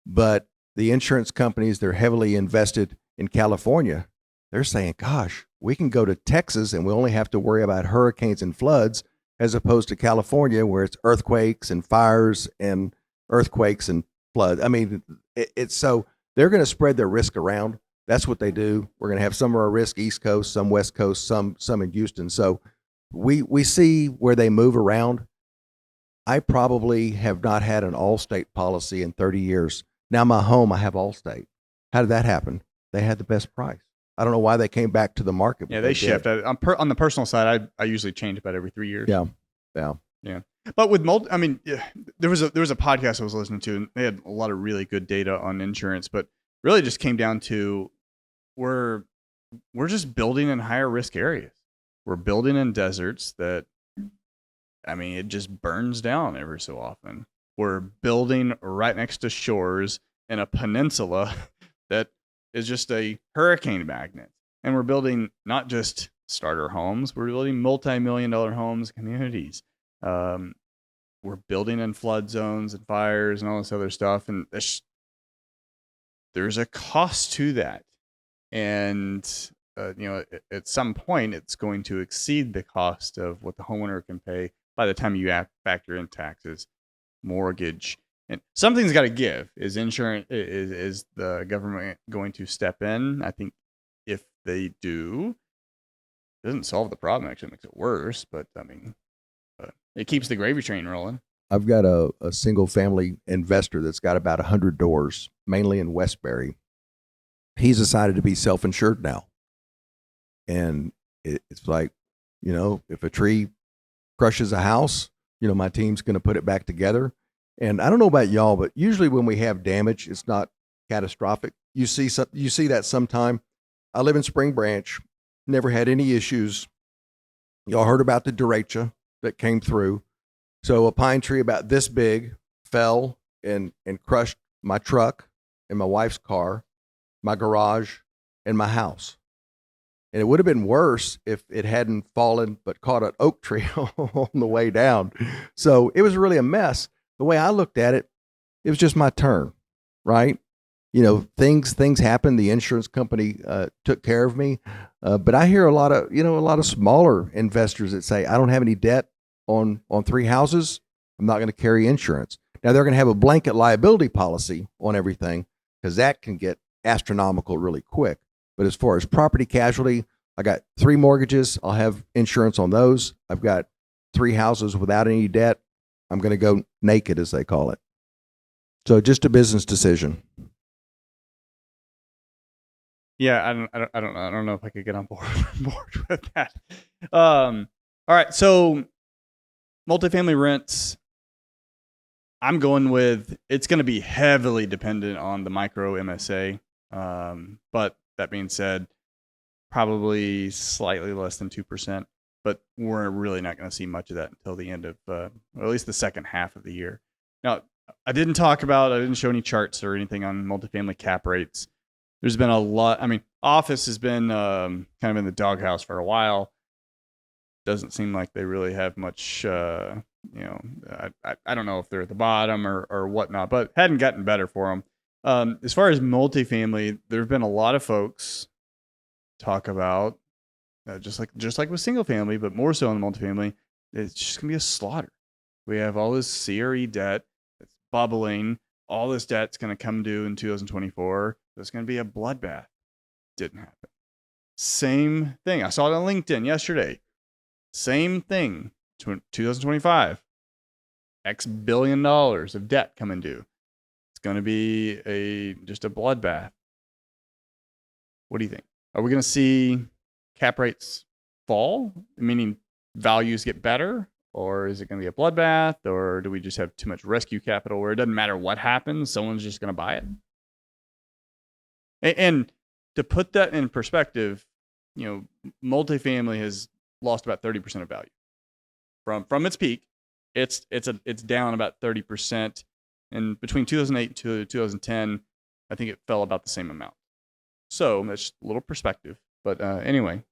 Speaker 1: But the insurance companies, they're heavily invested in California. They're saying, gosh, we can go to Texas and we only have to worry about hurricanes and floods, as opposed to California where it's earthquakes and fires and earthquakes and flood. I mean, it's so they're going to spread their risk around. That's what they do. We're going to have some of our risk East Coast, some West Coast, some in Houston. So we see where they move around. I probably have not had an Allstate policy in 30 years. Now my home, I have Allstate. How did that happen? They had the best price. I don't know why they came back to the market.
Speaker 2: Yeah, they shift. On the personal side, I usually change about every 3 years.
Speaker 1: Yeah.
Speaker 2: But with there was a podcast I was listening to, and they had a lot of really good data on insurance, but really just came down to we're just building in higher risk areas. We're building in deserts that, I mean, it just burns down every so often. We're building right next to shores in a peninsula that is just a hurricane magnet. And we're building not just starter homes, we're building multi-million-dollar homes, communities. We're building in flood zones and fires and all this other stuff. And there's a cost to that. And, at some point, it's going to exceed the cost of what the homeowner can pay by the time you factor in taxes, mortgage, and something's got to give. Is insurance, is the government going to step in? I think if they do, it doesn't solve the problem. Actually, it makes it worse. But I mean, it keeps the gravy train rolling.
Speaker 1: I've got a single family investor that's got about 100 doors, mainly in Westbury. He's decided to be self-insured now. And it's like, if a tree crushes a house, my team's going to put it back together. And I don't know about y'all, but usually when we have damage, it's not catastrophic. You see that sometime. I live in Spring Branch, never had any issues. Y'all heard about the derecha that came through. So a pine tree about this big fell and crushed my truck and my wife's car, my garage, and my house. And it would have been worse if it hadn't fallen but caught an oak tree on the way down. So it was really a mess. The way I looked at it, it was just my turn, right? Things happen. The insurance company took care of me. But I hear a lot of smaller investors that say, I don't have any debt on 3 houses. I'm not going to carry insurance. Now they're going to have a blanket liability policy on everything, because that can get astronomical really quick. But as far as property casualty, I got 3 mortgages. I'll have insurance on those. I've got 3 houses without any debt. I'm going to go naked, as they call it. So just a business decision.
Speaker 2: Yeah, I don't know if I could get on board with that. All right, so multifamily rents. I'm going with, it's going to be heavily dependent on the micro MSA. But that being said, probably slightly less than 2%. But we're really not going to see much of that until the end of, or at least the second half of the year. Now, I didn't show any charts or anything on multifamily cap rates. There's been a lot. I mean, office has been kind of in the doghouse for a while. Doesn't seem like they really have much, I don't know if they're at the bottom or whatnot, but hadn't gotten better for them. As far as multifamily, there have been a lot of folks talk about, just like with single family, but more so in multifamily, it's just going to be a slaughter. We have all this CRE debt that's bubbling. All this debt's going to come due in 2024. It's going to be a bloodbath. Didn't happen. Same thing. I saw it on LinkedIn yesterday. Same thing. 2025. X billion dollars of debt coming due. It's going to be just a bloodbath. What do you think? Are we going to see cap rates fall, meaning values get better? Or is it going to be a bloodbath? Or do we just have too much rescue capital where it doesn't matter what happens, someone's just going to buy it? And to put that in perspective, multifamily has lost about 30% of value from its peak. It's down about 30%, and between 2008 to 2010, I think it fell about the same amount. So that's just a little perspective. But anyway,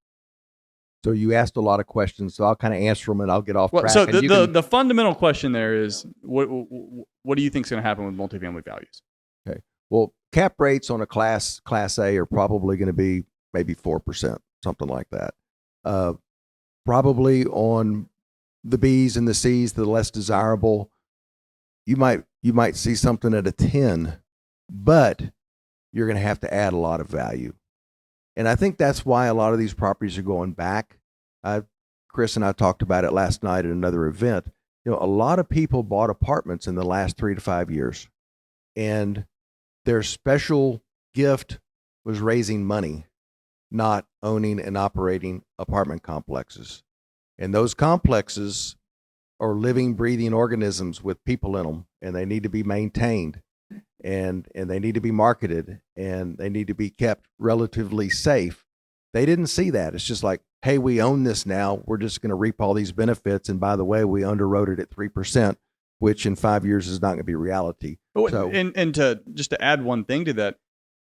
Speaker 1: So you asked a lot of questions, so I'll kind of answer them and I'll get off
Speaker 2: Well,
Speaker 1: track.
Speaker 2: so
Speaker 1: And you can,
Speaker 2: the fundamental question there is what do you think is going to happen with multifamily values?
Speaker 1: okay. Well, cap rates on a class A are probably going to be maybe 4%, something like that. Probably on the B's and the C's, the less desirable, you might see something at a 10, but you're going to have to add a lot of value. And I think that's why a lot of these properties are going back. Chris and I talked about it last night at another event. A lot of people bought apartments in the last 3 to 5 years, and their special gift was raising money, not owning and operating apartment complexes. And those complexes are living, breathing organisms with people in them, and they need to be maintained, and they need to be marketed, and they need to be kept relatively safe. They didn't see that. It's just like, hey, we own this now. We're just going to reap all these benefits. And by the way, we underwrote it at 3%, which in 5 years is not going to be reality. So,
Speaker 2: and to just to add one thing to that,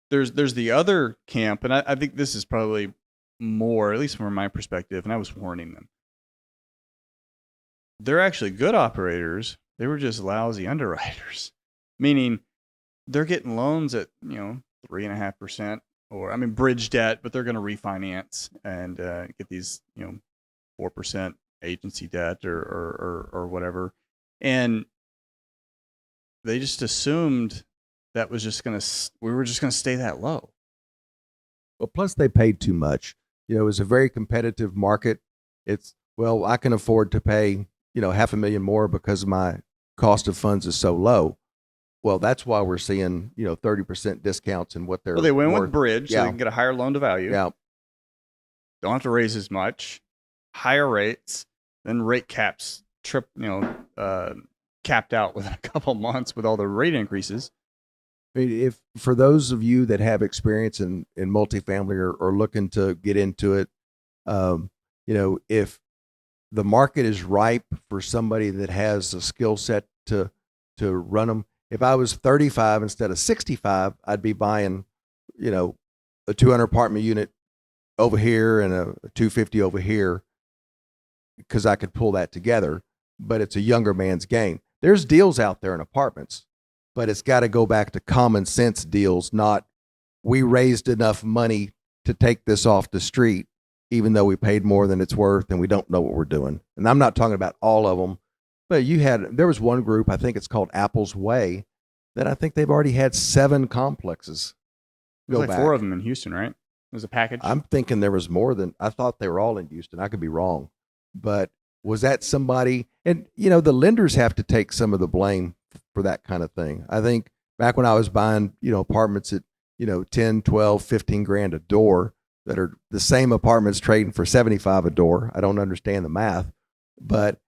Speaker 2: there's the other camp, and I think this is probably more, at least from my perspective, and I was warning them. They're actually good operators. They were just lousy underwriters, meaning they're getting loans at 3.5%, or bridge debt, but they're going to refinance and get these 4% agency debt or whatever, and they just assumed that was just we were just going to stay that low.
Speaker 1: Well, plus they paid too much. It was a very competitive market. I can afford to pay $500,000 more because my cost of funds is so low. Well, that's why we're seeing 30% discounts in what they're.
Speaker 2: Well, they went with bridge, so they can get a higher loan to value.
Speaker 1: Yeah,
Speaker 2: don't have to raise as much, higher rates, then rate caps capped out within a couple months with all the rate increases.
Speaker 1: I mean, if for those of you that have experience in multifamily or looking to get into it, if the market is ripe for somebody that has a skill set to run them. If I was 35 instead of 65, I'd be buying, a 200 apartment unit over here and a 250 over here, because I could pull that together. But it's a younger man's game. There's deals out there in apartments, but it's got to go back to common sense deals, not we raised enough money to take this off the street, even though we paid more than it's worth and we don't know what we're doing. And I'm not talking about all of them, but there was one group, I think it's called Apple's Way, that I think they've already had 7 complexes.
Speaker 2: There's like 4 of them in Houston, right? It was a package.
Speaker 1: I'm thinking there was more than, I thought they were all in Houston. I could be wrong. But was that somebody, and the lenders have to take some of the blame for that kind of thing. I think back when I was buying, apartments at, 10, 12, 15 grand a door, that are the same apartments trading for 75 a door. I don't understand the math, but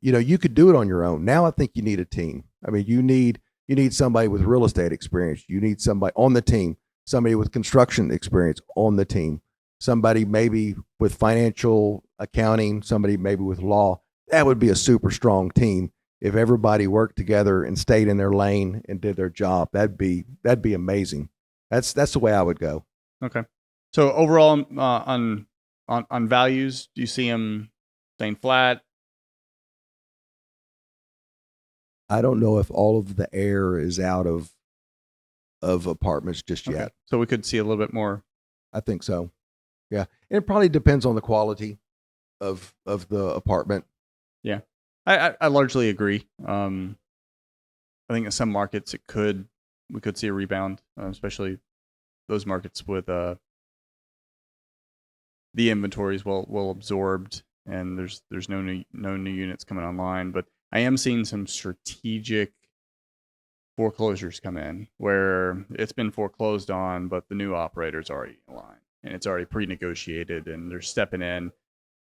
Speaker 1: you could do it on your own. Now I think you need a team. I mean, you need somebody with real estate experience. You need somebody on the team, somebody with construction experience on the team, somebody maybe with financial accounting, somebody maybe with law. That would be a super strong team if everybody worked together and stayed in their lane and did their job. That'd be amazing. That's the way I would go.
Speaker 2: Okay. So overall, on values, do you see them staying flat?
Speaker 1: I don't know if all of the air is out of apartments just yet.
Speaker 2: So we could see a little bit more.
Speaker 1: I think so. Yeah, and it probably depends on the quality of the apartment.
Speaker 2: Yeah, I largely agree. I think in some markets we could see a rebound, especially those markets with the inventories well absorbed, and there's no new units coming online. But I am seeing some strategic foreclosures come in where it's been foreclosed on, but the new operator's already in line and it's already pre-negotiated, and they're stepping in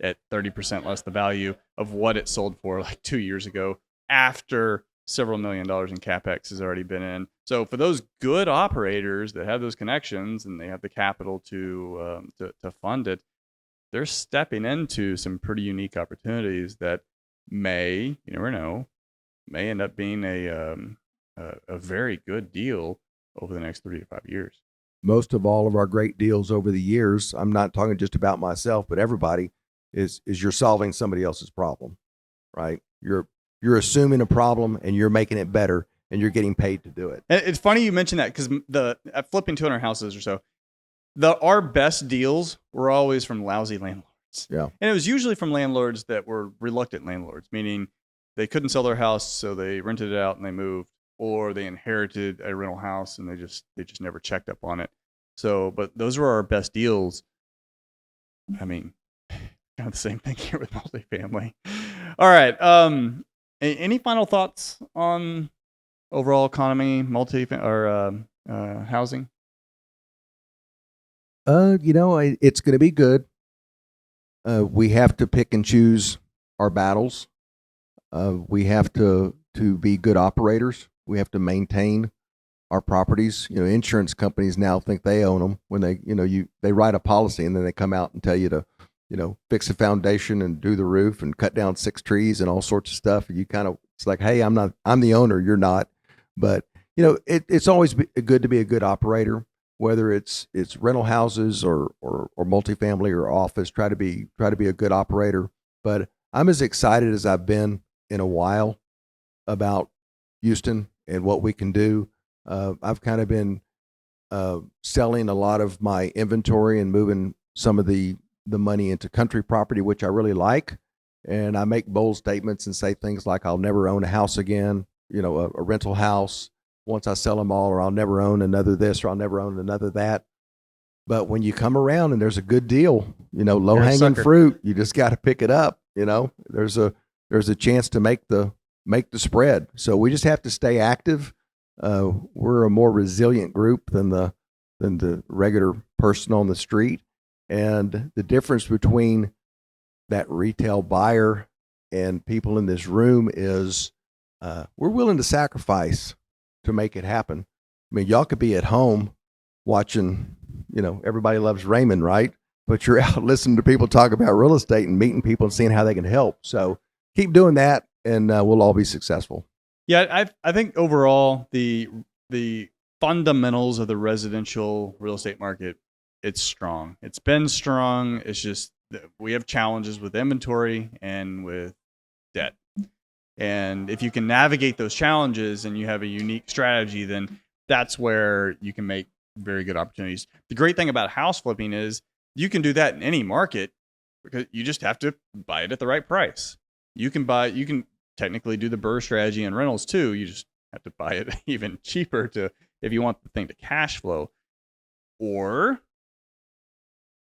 Speaker 2: at 30% less the value of what it sold for like 2 years ago, after several $1 million in capex has already been in. So for those good operators that have those connections and they have the capital to fund it, they're stepping into some pretty unique opportunities that may, you never know, may end up being a very good deal over the next 3 to 5 years.
Speaker 1: most of all of our great deals over the years, I'm not talking just about myself, but everybody, is you're solving somebody else's problem, right? You're assuming a problem and you're making it better, and you're getting paid to do it.
Speaker 2: And it's funny you mentioned that, because at flipping 200 houses or so, our best deals were always from lousy landlords.
Speaker 1: Yeah.
Speaker 2: And it was usually from landlords that were reluctant landlords, meaning they couldn't sell their house, so they rented it out and they moved, or they inherited a rental house and they just never checked up on it. So, but those were our best deals. I mean, kind of the same thing here with multifamily. All right. Any final thoughts on overall economy, housing?
Speaker 1: It's going to be good. We have to pick and choose our battles. We have to be good operators. We have to maintain our properties. Insurance companies now think they own them when they write a policy and then they come out and tell you to, fix the foundation and do the roof and cut down 6 trees and all sorts of stuff. And it's like, hey, I'm the owner, you're not. But it's always good to be a good operator, whether it's rental houses or multifamily or office. Try to be a good operator. But I'm as excited as I've been in a while about Houston and what we can do. I've kind of been selling a lot of my inventory and moving some of the money into country property, which I really like. And I make bold statements and say things like, I'll never own a house again, a rental house once I sell them all, or I'll never own another this, or I'll never own another that. But when you come around and there's a good deal, low hanging fruit, you just got to pick it up. There's a chance to make the spread. So we just have to stay active. We're a more resilient group than the regular person on the street. And the difference between that retail buyer and people in this room is we're willing to sacrifice to make it happen. I mean, y'all could be at home watching, Everybody Loves Raymond, right? But you're out listening to people talk about real estate and meeting people and seeing how they can help. So keep doing that, and we'll all be successful.
Speaker 2: Yeah, I think overall the fundamentals of the residential real estate market, it's strong. It's been strong. It's just that we have challenges with inventory and with debt. And if you can navigate those challenges and you have a unique strategy, then that's where you can make very good opportunities. The great thing about house flipping is you can do that in any market, because you just have to buy it at the right price. You can technically do the BRRRR strategy in rentals too. You just have to buy it even cheaper if you want the thing to cash flow. Or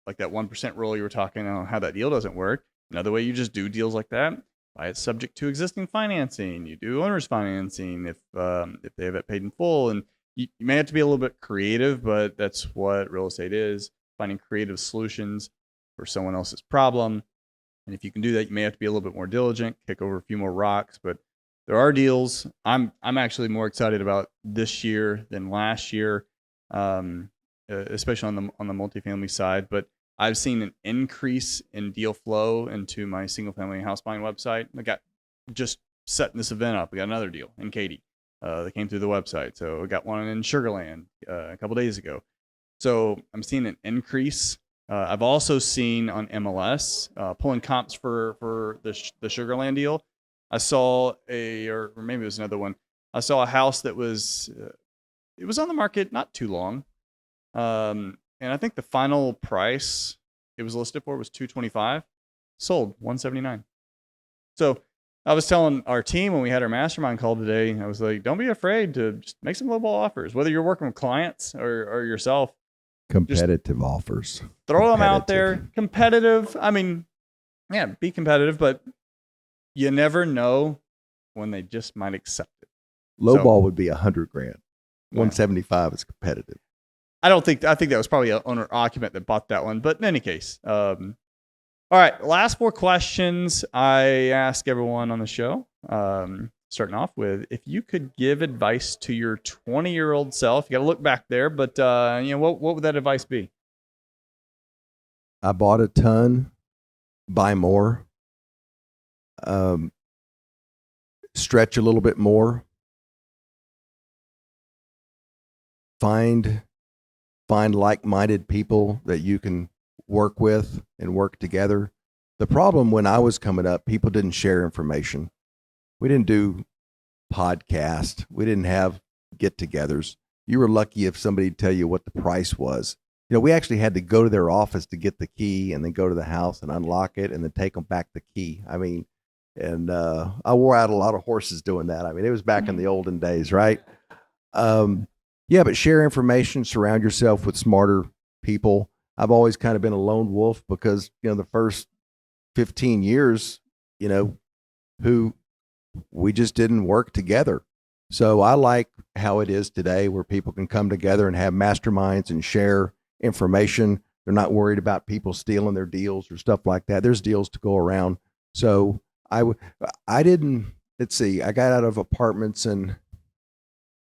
Speaker 2: like that 1% rule you were talking on, how that deal doesn't work. Another way, you just do deals like that. Buy it subject to existing financing. You do owner's financing if they have it paid in full. And you may have to be a little bit creative, but that's what real estate is, finding creative solutions for someone else's problem. And if you can do that, you may have to be a little bit more diligent, kick over a few more rocks. But there are deals. I'm actually more excited about this year than last year, especially on the multifamily side. But I've seen an increase in deal flow into my single family house buying website. I got just setting this event up. We got another deal in Katy that came through the website. So we got one in Sugar Land a couple days ago. So I'm seeing an increase. I've also seen on MLS pulling comps for the Sugar Land deal. I saw or maybe it was another one. I saw a house that was it was on the market not too long. And I think the final price it was listed for was $225, sold $179. So I was telling our team when we had our mastermind call today, I was like, don't be afraid to just make some lowball offers, whether you're working with clients or yourself.
Speaker 1: Competitive offers.
Speaker 2: Throw them out there. Competitive. I mean, yeah, be competitive, but you never know when they just might accept it.
Speaker 1: Lowball would be $100,000. 175 is competitive.
Speaker 2: I think that was probably an owner occupant that bought that one. But in any case, all right, last 4 questions I ask everyone on the show. Starting off with, if you could give advice to your 20-year-old self, you got to look back there, but what would that advice be?
Speaker 1: I bought a ton, buy more, stretch a little bit more, find find like-minded people that you can work with and work together. The problem when I was coming up, people didn't share information. We didn't do podcasts. We didn't have get-togethers. You were lucky if somebody would tell you what the price was. We actually had to go to their office to get the key and then go to the house and unlock it and then take them back the key. I mean, and I wore out a lot of horses doing that. I mean, it was back in the olden days, right? Yeah, but share information, surround yourself with smarter people. I've always kind of been a lone wolf because, the first 15 years, who we just didn't work together. So I like how it is today where people can come together and have masterminds and share information. They're not worried about people stealing their deals or stuff like that. There's deals to go around. So I didn't, let's see, I got out of apartments in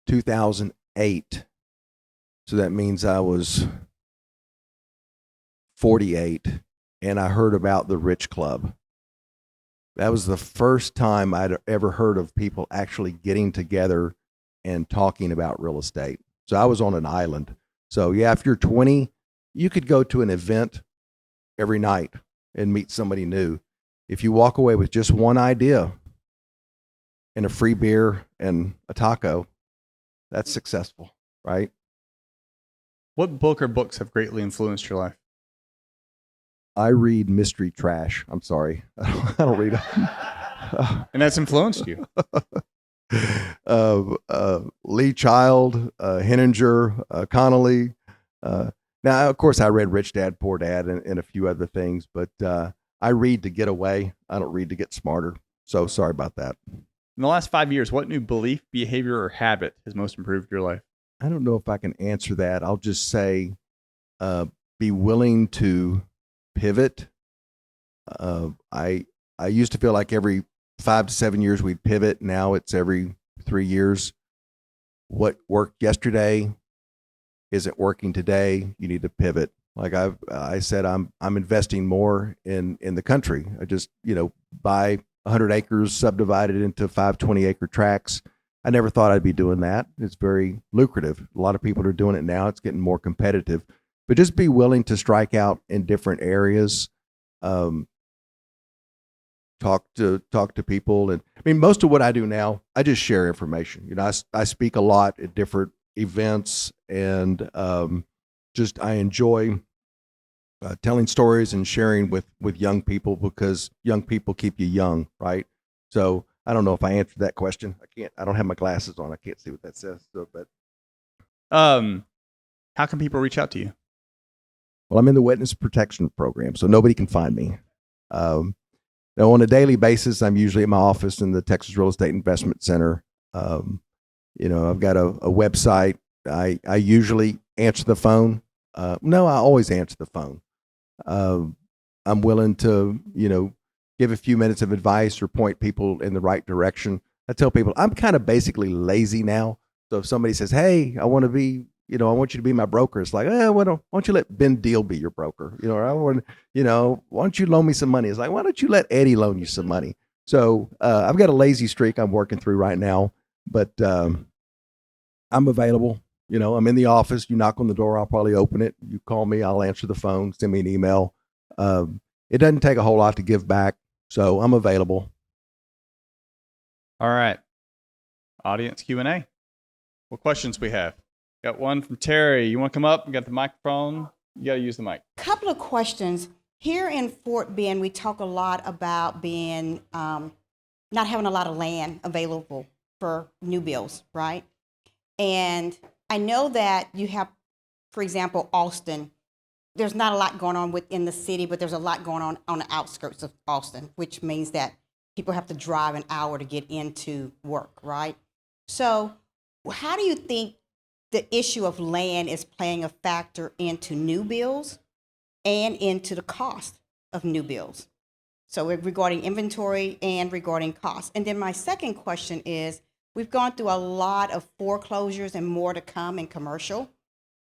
Speaker 1: 2008. So that means I was 48 and I heard about the Rich Club. That was the first time I'd ever heard of people actually getting together and talking about real estate. So I was on an island. So yeah, if you're 20, you could go to an event every night and meet somebody new. If you walk away with just one idea and a free beer and a taco, that's successful, right?
Speaker 2: What book or books have greatly influenced your life?
Speaker 1: I read mystery trash. I'm sorry. I don't read.
Speaker 2: And that's influenced you.
Speaker 1: Lee Child, Henninger, Connolly. Now, of course, I read Rich Dad, Poor Dad and a few other things, but I read to get away. I don't read to get smarter. So sorry about that.
Speaker 2: In the last 5 years, what new belief, behavior, or habit has most improved your life?
Speaker 1: I don't know if I can answer that. I'll just say be willing to pivot. I used to feel like every 5 to 7 years we'd pivot. Now it's every 3 years. What worked yesterday isn't working today. You need to pivot. Like I said, I'm investing more in the country. I just buy 100 acres, subdivided into 5 20-acre tracts. I never thought I'd be doing that. It's very lucrative. A lot of people are doing it now. It's getting more competitive. But just be willing to strike out in different areas. Talk to people, and I mean, most of what I do now, I just share information. I speak a lot at different events, and just I enjoy telling stories and sharing with young people because young people keep you young, right? So I don't know if I answered that question. I don't have my glasses on. I can't see what that says. So, but
Speaker 2: how can people reach out to you?
Speaker 1: Well, I'm in the witness protection program, so nobody can find me. Now, on a daily basis, I'm usually at my office in the Texas Real Estate Investment Center. I've got a website. I usually answer the phone. No, I always answer the phone. I'm willing to, give a few minutes of advice or point people in the right direction. I tell people I'm kind of basically lazy now. So if somebody says, "Hey, I want you to be my broker," it's like, why don't you let Ben Deal be your broker? Why don't you loan me some money? It's like, why don't you let Eddie loan you some money? So I've got a lazy streak I'm working through right now, but I'm available. I'm in the office. You knock on the door, I'll probably open it. You call me, I'll answer the phone, send me an email. It doesn't take a whole lot to give back, so I'm available.
Speaker 2: All right. Audience Q&A. What questions we have? Got one from Terry. You want to come up? You got the microphone. You got to use the mic.
Speaker 3: Couple of questions. Here in Fort Bend, we talk a lot about being not having a lot of land available for new builds, right? And I know that you have, for example, Austin. There's not a lot going on within the city, but there's a lot going on the outskirts of Austin, which means that people have to drive an hour to get into work, right? So how do you think the issue of land is playing a factor into new builds and into the cost of new builds? So regarding inventory and regarding cost. And then my second question is, we've gone through a lot of foreclosures and more to come in commercial.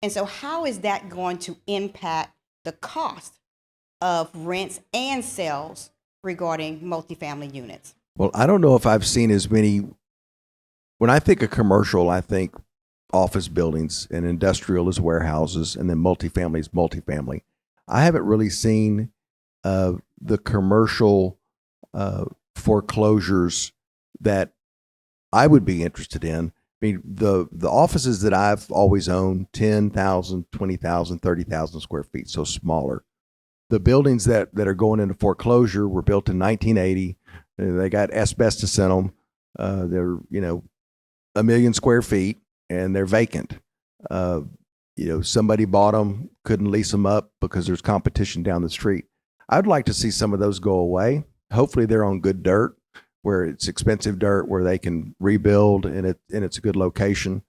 Speaker 3: And so how is that going to impact the cost of rents and sales regarding multifamily units?
Speaker 1: Well, I don't know if I've seen as many. When I think of commercial, I think office buildings, and industrial is warehouses, and then multifamily is multifamily. I haven't really seen the commercial foreclosures that I would be interested in. I mean, the offices that I've always owned, 10,000, 20,000, 30,000 square feet, so smaller. The buildings that are going into foreclosure were built in 1980. They got asbestos in them. They're, 1 million square feet, and they're vacant. Somebody bought them, couldn't lease them up because there's competition down the street. I'd like to see some of those go away. Hopefully they're on good dirt, where it's expensive dirt, where they can rebuild and it's a good location.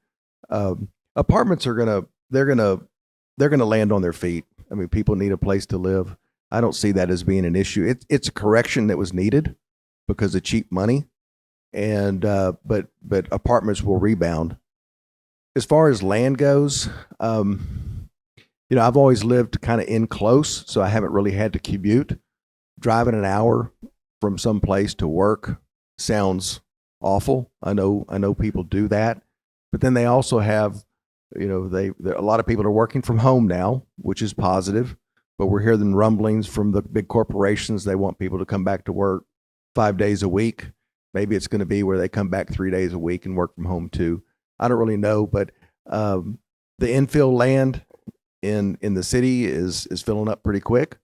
Speaker 1: Apartments they're gonna land on their feet. I mean, people need a place to live. I don't see that as being an issue. It's a correction that was needed because of cheap money, and but apartments will rebound. As far as land goes, I've always lived kind of in close, so I haven't really had to commute. Driving an hour from some place to work sounds awful. I know people do that, but then they also have, a lot of people are working from home now, which is positive. But we're hearing rumblings from the big corporations. They want people to come back to work 5 days a week. Maybe it's going to be where they come back 3 days a week and work from home too. I don't really know, but the infill land in the city is filling up pretty quick.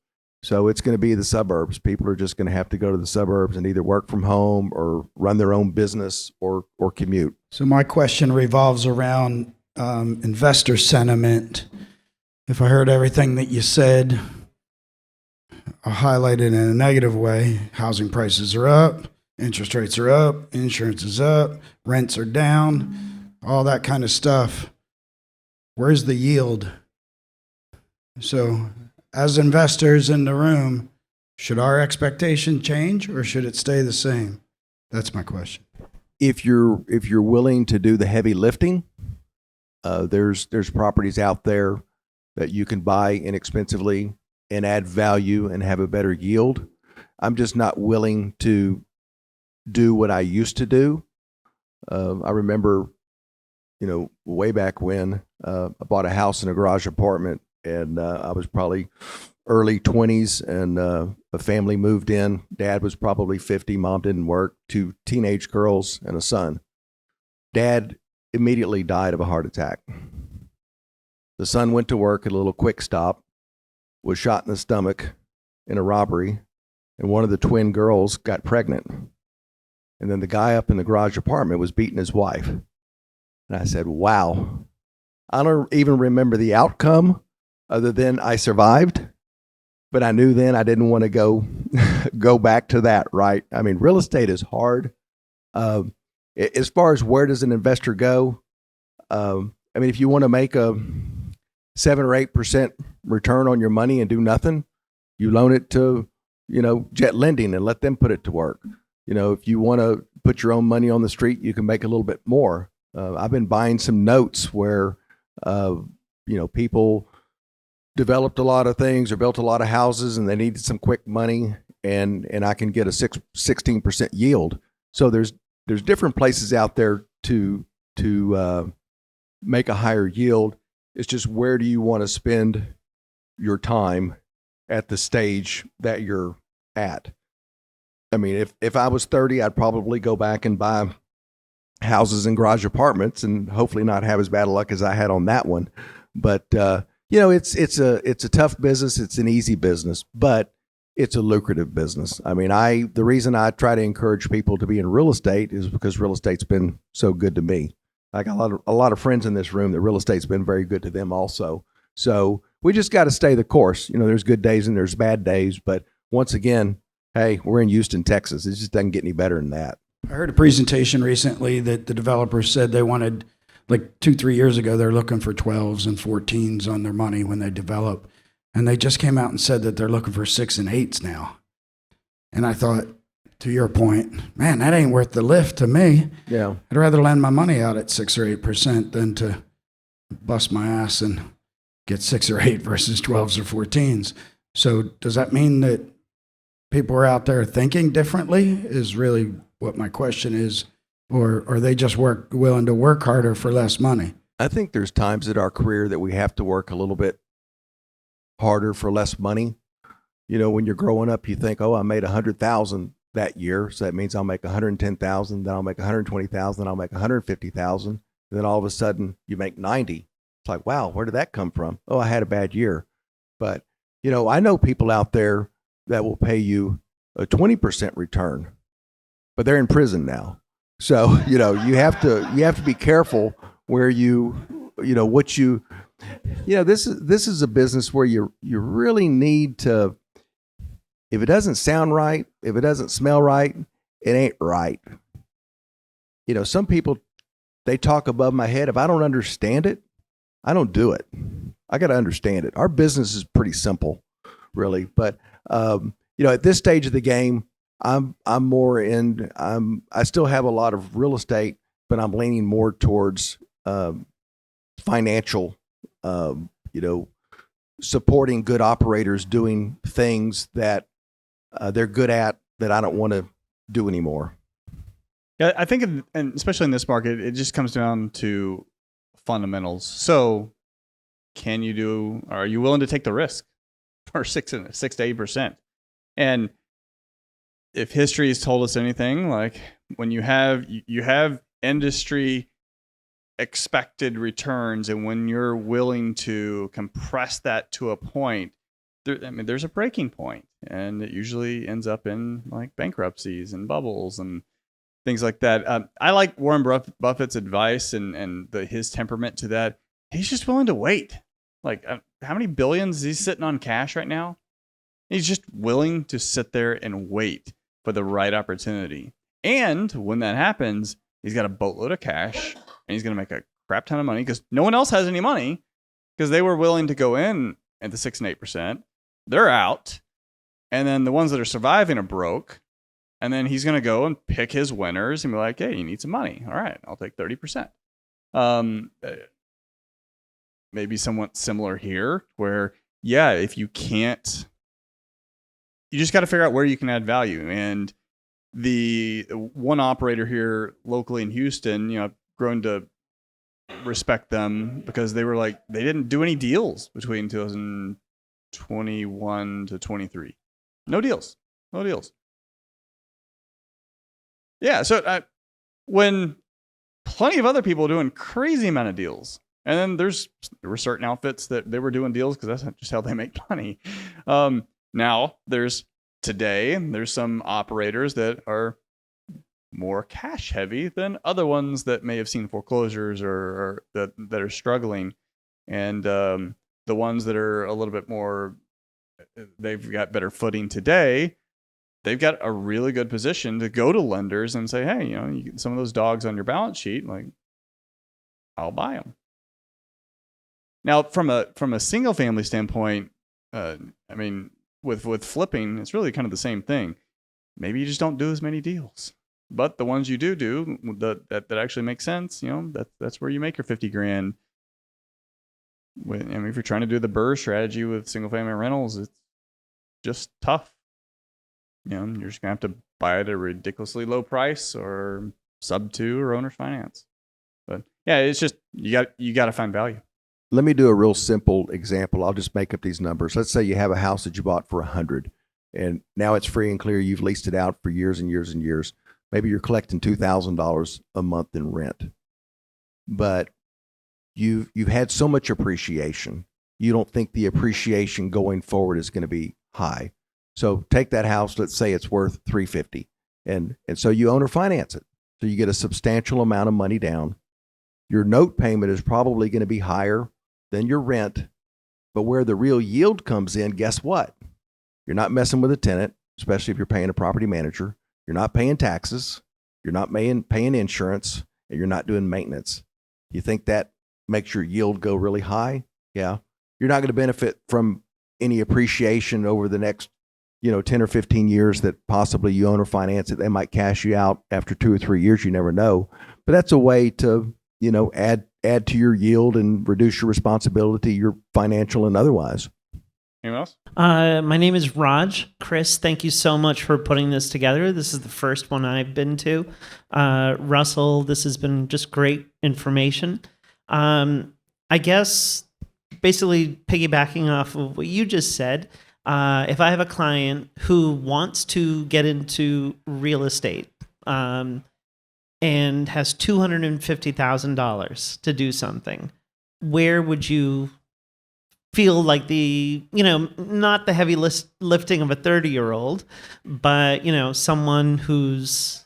Speaker 1: So it's going to be the suburbs. People are just going to have to go to the suburbs and either work from home or run their own business or commute.
Speaker 4: So my question revolves around investor sentiment. If I heard everything that you said, I'll highlight it in a negative way. Housing prices are up, interest rates are up, insurance is up, rents are down, all that kind of stuff. Where's the yield? So as investors in the room, should our expectation change or should it stay the same? That's my question.
Speaker 1: If you're willing to do the heavy lifting, there's properties out there that you can buy inexpensively and add value and have a better yield. I'm just not willing to do what I used to do. I remember, way back when I bought a house in a garage apartment, and I was probably early 20s, and a family moved in. Dad was probably 50, mom didn't work, 2 teenage girls and a son. Dad immediately died of a heart attack. The son went to work at a little quick stop, was shot in the stomach in a robbery, and one of the twin girls got pregnant. And then the guy up in the garage apartment was beating his wife. And I said, wow. I don't even remember the outcome other than I survived, but I knew then I didn't want to go back to that, right? I mean, real estate is hard. As far as where does an investor go, if you want to make a 7 or 8% return on your money and do nothing, you loan it to, Jet Lending and let them put it to work. If you want to put your own money on the street, you can make a little bit more. I've been buying some notes where, people developed a lot of things or built a lot of houses and they needed some quick money, and I can get a 16% yield. So there's different places out there to make a higher yield. It's just, where do you want to spend your time at the stage that you're at? I mean, if I was 30, I'd probably go back and buy houses and garage apartments and hopefully not have as bad luck as I had on that one. But, it's a tough business. It's an easy business, but it's a lucrative business. I mean, the reason I try to encourage people to be in real estate is because real estate's been so good to me. I got a lot of friends in this room that real estate's been very good to them also. So we just got to stay the course. There's good days and there's bad days, but once again, hey, we're in Houston, Texas. It just doesn't get any better than that.
Speaker 4: I heard a presentation recently that the developers said they wanted, like 2-3 years ago, they're looking for 12s and 14s on their money when they develop. And they just came out and said that they're looking for 6 and 8s now. And I thought, to your point, man, that ain't worth the lift to me.
Speaker 1: Yeah.
Speaker 4: I'd rather lend my money out at 6 or 8% than to bust my ass and get 6 or 8 versus 12s or 14s. So does that mean that people are out there thinking differently, is really what my question is? Or are they just willing to work harder for less money?
Speaker 1: I think there's times in our career that we have to work a little bit harder for less money. You know, when you're growing up, you think, oh, I made 100,000 that year, so that means I'll make 110,000, then I'll make 120,000, then I'll make 150,000, and then all of a sudden you make 90. It's like, wow, where did that come from? Oh, I had a bad year. But, you know, I know people out there that will pay you a 20% return, but they're in prison now. So, you know, you have to be careful where what you this is a business where you really need to, if it doesn't sound right, if it doesn't smell right, it ain't right. You know, some people, they talk above my head. If I don't understand it, I don't do it. I got to understand it. Our business is pretty simple, really. But, at this stage of the game, I still have a lot of real estate, but I'm leaning more towards financial, supporting good operators doing things that they're good at that I don't want to do anymore.
Speaker 2: Yeah, I think, and especially in this market, it just comes down to fundamentals. So, are you willing to take the risk for 6 to 8%? And if history has told us anything, like when you have industry expected returns, and when you're willing to compress that to a point, there's a breaking point, and it usually ends up in like bankruptcies and bubbles and things like that. I like Warren Buffett's advice and his temperament to that. He's just willing to wait. Like, how many billions is he sitting on cash right now? He's just willing to sit there and wait for the right opportunity. And when that happens, he's got a boatload of cash, and he's going to make a crap ton of money because no one else has any money because they were willing to go in at the 6 and 8%. They're out. And then the ones that are surviving are broke. And then he's going to go and pick his winners and be like, hey, you need some money. All right, I'll take 30%. Maybe somewhat similar here where, yeah, if you can't, you just got to figure out where you can add value. And the one operator here locally in Houston, I've grown to respect them because they didn't do any deals between 2021 to 23. No deals. Yeah. So when plenty of other people are doing crazy amount of deals, and then there were certain outfits that they were doing deals because that's just how they make money. Now there's some operators that are more cash heavy than other ones that may have seen foreclosures or that are struggling. And the ones that are a little bit more, they've got better footing today. They've got a really good position to go to lenders and say, hey, you get some of those dogs on your balance sheet, like, I'll buy them. Now, from a single family standpoint, with flipping, it's really kind of the same thing. Maybe you just don't do as many deals, but the ones you do that actually make sense, that's where you make your 50 grand. If you're trying to do the BRRRR strategy with single family rentals, it's just tough. You're just gonna have to buy it at a ridiculously low price or sub 2 or owner's finance. But yeah, it's just you got to find value.
Speaker 1: Let me do a real simple example. I'll just make up these numbers. Let's say you have a house that you bought for 100, and now it's free and clear. You've leased it out for years and years and years. Maybe you're collecting $2,000 a month in rent, but you've had so much appreciation. You don't think the appreciation going forward is going to be high. So take that house. Let's say it's worth $350, and so you owner finance it. So you get a substantial amount of money down. Your note payment is probably going to be higher than your rent, but where the real yield comes in, guess what? You're not messing with a tenant, especially if you're paying a property manager. You're not paying taxes. You're not paying insurance, and you're not doing maintenance. You think that makes your yield go really high? Yeah. You're not going to benefit from any appreciation over the next, 10 or 15 years that possibly you own or finance it. They might cash you out after 2 or 3 years. You never know. But that's a way to, add to your yield and reduce your responsibility, your financial and otherwise.
Speaker 2: Anyone else?
Speaker 5: My name is Raj. Chris, thank you so much for putting this together. This is the first one I've been to. Russell, this has been just great information. I guess basically piggybacking off of what you just said, if I have a client who wants to get into real estate and has $250,000 to do something, where would you feel like not the heavy lifting of a 30-year-old, but, someone who's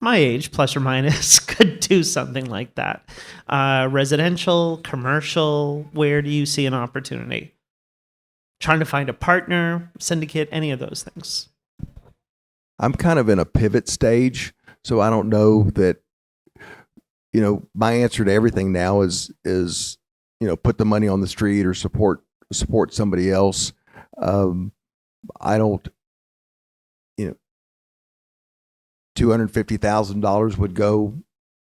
Speaker 5: my age, plus or minus, could do something like that? Residential, commercial, where do you see an opportunity? Trying to find a partner, syndicate, any of those things.
Speaker 1: I'm kind of in a pivot stage, so I don't know that, my answer to everything now is put the money on the street or support somebody else. I don't, $250,000 would go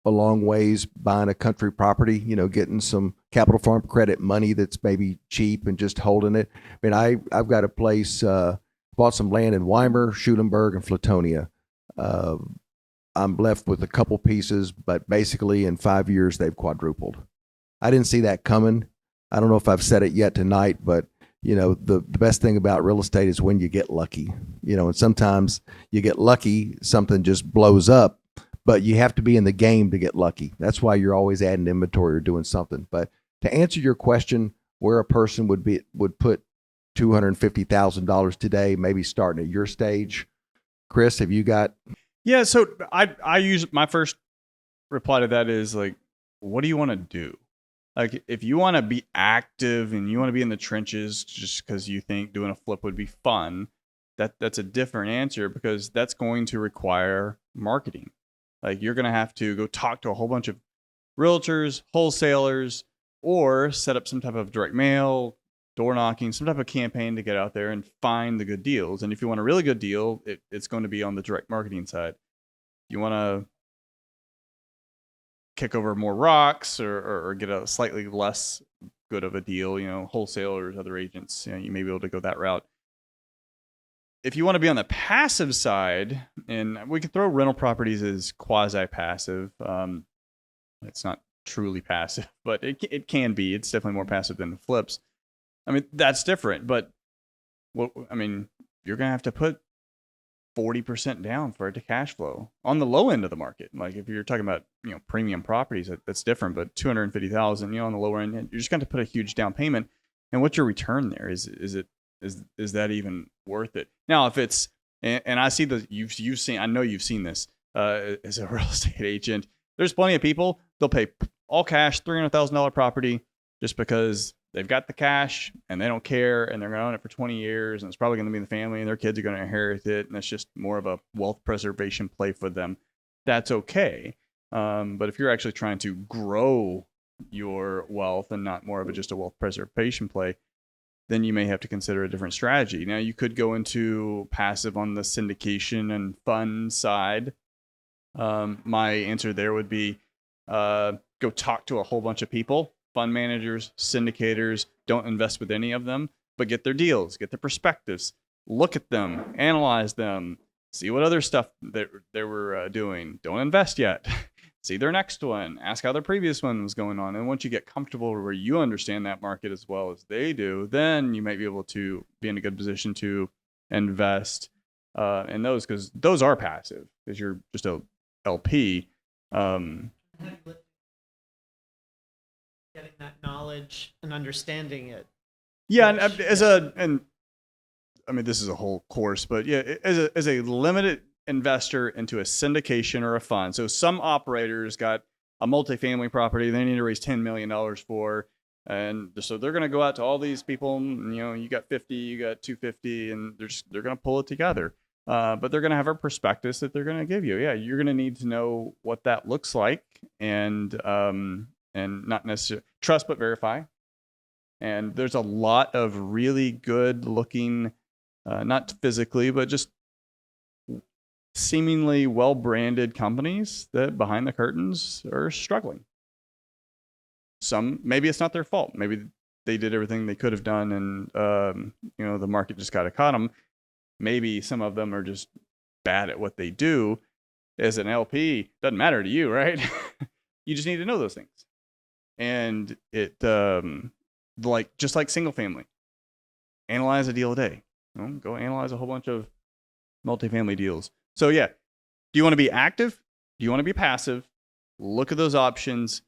Speaker 1: a long ways buying a country property, getting some capital farm credit money that's maybe cheap and just holding it. I mean, I've got a place, bought some land in Weimar, Schulenburg, and Flatonia. I'm left with a couple pieces, but basically in 5 years, they've quadrupled. I didn't see that coming. I don't know if I've said it yet tonight, but the best thing about real estate is when you get lucky, and sometimes you get lucky, something just blows up, but you have to be in the game to get lucky. That's why you're always adding inventory or doing something. But to answer your question, where a person would put $250,000 today, maybe starting at your stage, Chris, have you got?
Speaker 2: Yeah. So I use my first reply to that is like, what do you want to do? Like, if you want to be active and you want to be in the trenches just because you think doing a flip would be fun, that's a different answer, because that's going to require marketing. Like, you're going to have to go talk to a whole bunch of realtors, wholesalers, or set up some type of direct mail, door knocking, some type of campaign to get out there and find the good deals. And if you want a really good deal, it's going to be on the direct marketing side. If you want to kick over more rocks or get a slightly less good of a deal, wholesalers, other agents, you may be able to go that route. If you want to be on the passive side, and we could throw rental properties as quasi-passive. It's not truly passive, but it can be. It's definitely more passive than the flips. I mean, that's different, but you're going to have to put 40% down for it to cash flow on the low end of the market. Like, if you're talking about, premium properties, that's different, but 250,000, on the lower end, you're just going to put a huge down payment. And what's your return there? Is that even worth it? Now, if it's, and I see that you've seen, I know you've seen this as a real estate agent, there's plenty of people, they'll pay all cash, $300,000 property just because they've got the cash and they don't care, and they're going to own it for 20 years, and it's probably going to be in the family, and their kids are going to inherit it, and it's just more of a wealth preservation play for them. That's okay. But if you're actually trying to grow your wealth and not more of just a wealth preservation play, then you may have to consider a different strategy. Now, you could go into passive on the syndication and fund side. My answer there would be go talk to a whole bunch of people. Fund managers, syndicators, don't invest with any of them, but get their deals, get their perspectives, look at them, analyze them, see what other stuff they were doing. Don't invest yet. See their next one, ask how their previous one was going on. And once you get comfortable where you understand that market as well as they do, then you might be able to be in a good position to invest in those, because those are passive, because you're just a LP.
Speaker 5: Getting that knowledge and understanding it.
Speaker 2: Yeah, and this is a whole course, but yeah, as a limited investor into a syndication or a fund. So some operators got a multifamily property they need to raise $10 million for, and so they're going to go out to all these people. You got 50, you got 250, and they're going to pull it together. But they're going to have a prospectus that they're going to give you. Yeah, you're going to need to know what that looks like, and not necessarily trust but verify. And there's a lot of really good looking, not physically, but just seemingly well-branded companies that behind the curtains are struggling. Some, maybe it's not their fault. Maybe they did everything they could have done, and the market just got caught them. Maybe some of them are just bad at what they do. As an LP, doesn't matter to you, right? You just need to know those things. and it like just like single family, analyze a deal a day. Go analyze a whole bunch of multifamily deals. So yeah, do you want to be active? Do you want to be passive? Look at those options,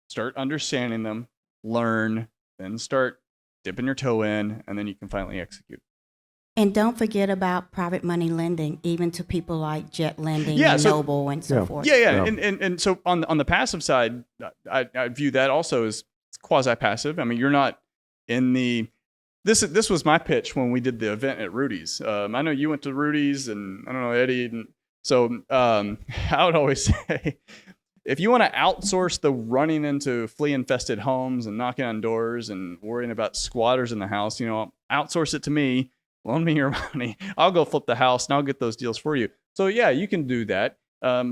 Speaker 2: start understanding them, learn, then start dipping your toe in, and then you can finally execute.
Speaker 3: And don't forget about private money lending, even to people like Jet Lending
Speaker 2: Yeah,
Speaker 3: and
Speaker 2: so-
Speaker 3: Noble and so forth.
Speaker 2: Yeah. And so on the passive side, I view that also as quasi passive. I mean, you're not in the this was my pitch when we did the event at Rudy's. I know you went to Rudy's, and I don't know Eddie, and so I would always say, if you want to outsource the running into flea infested homes and knocking on doors and worrying about squatters in the house, outsource it to me. Loan me your money. I'll go flip the house and I'll get those deals for you. So yeah, you can do that.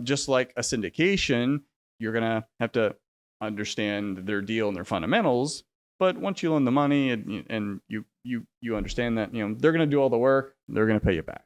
Speaker 2: Just like a syndication, you're gonna have to understand their deal and their fundamentals. But once you loan the money and you understand that they're gonna do all the work, they're gonna pay you back.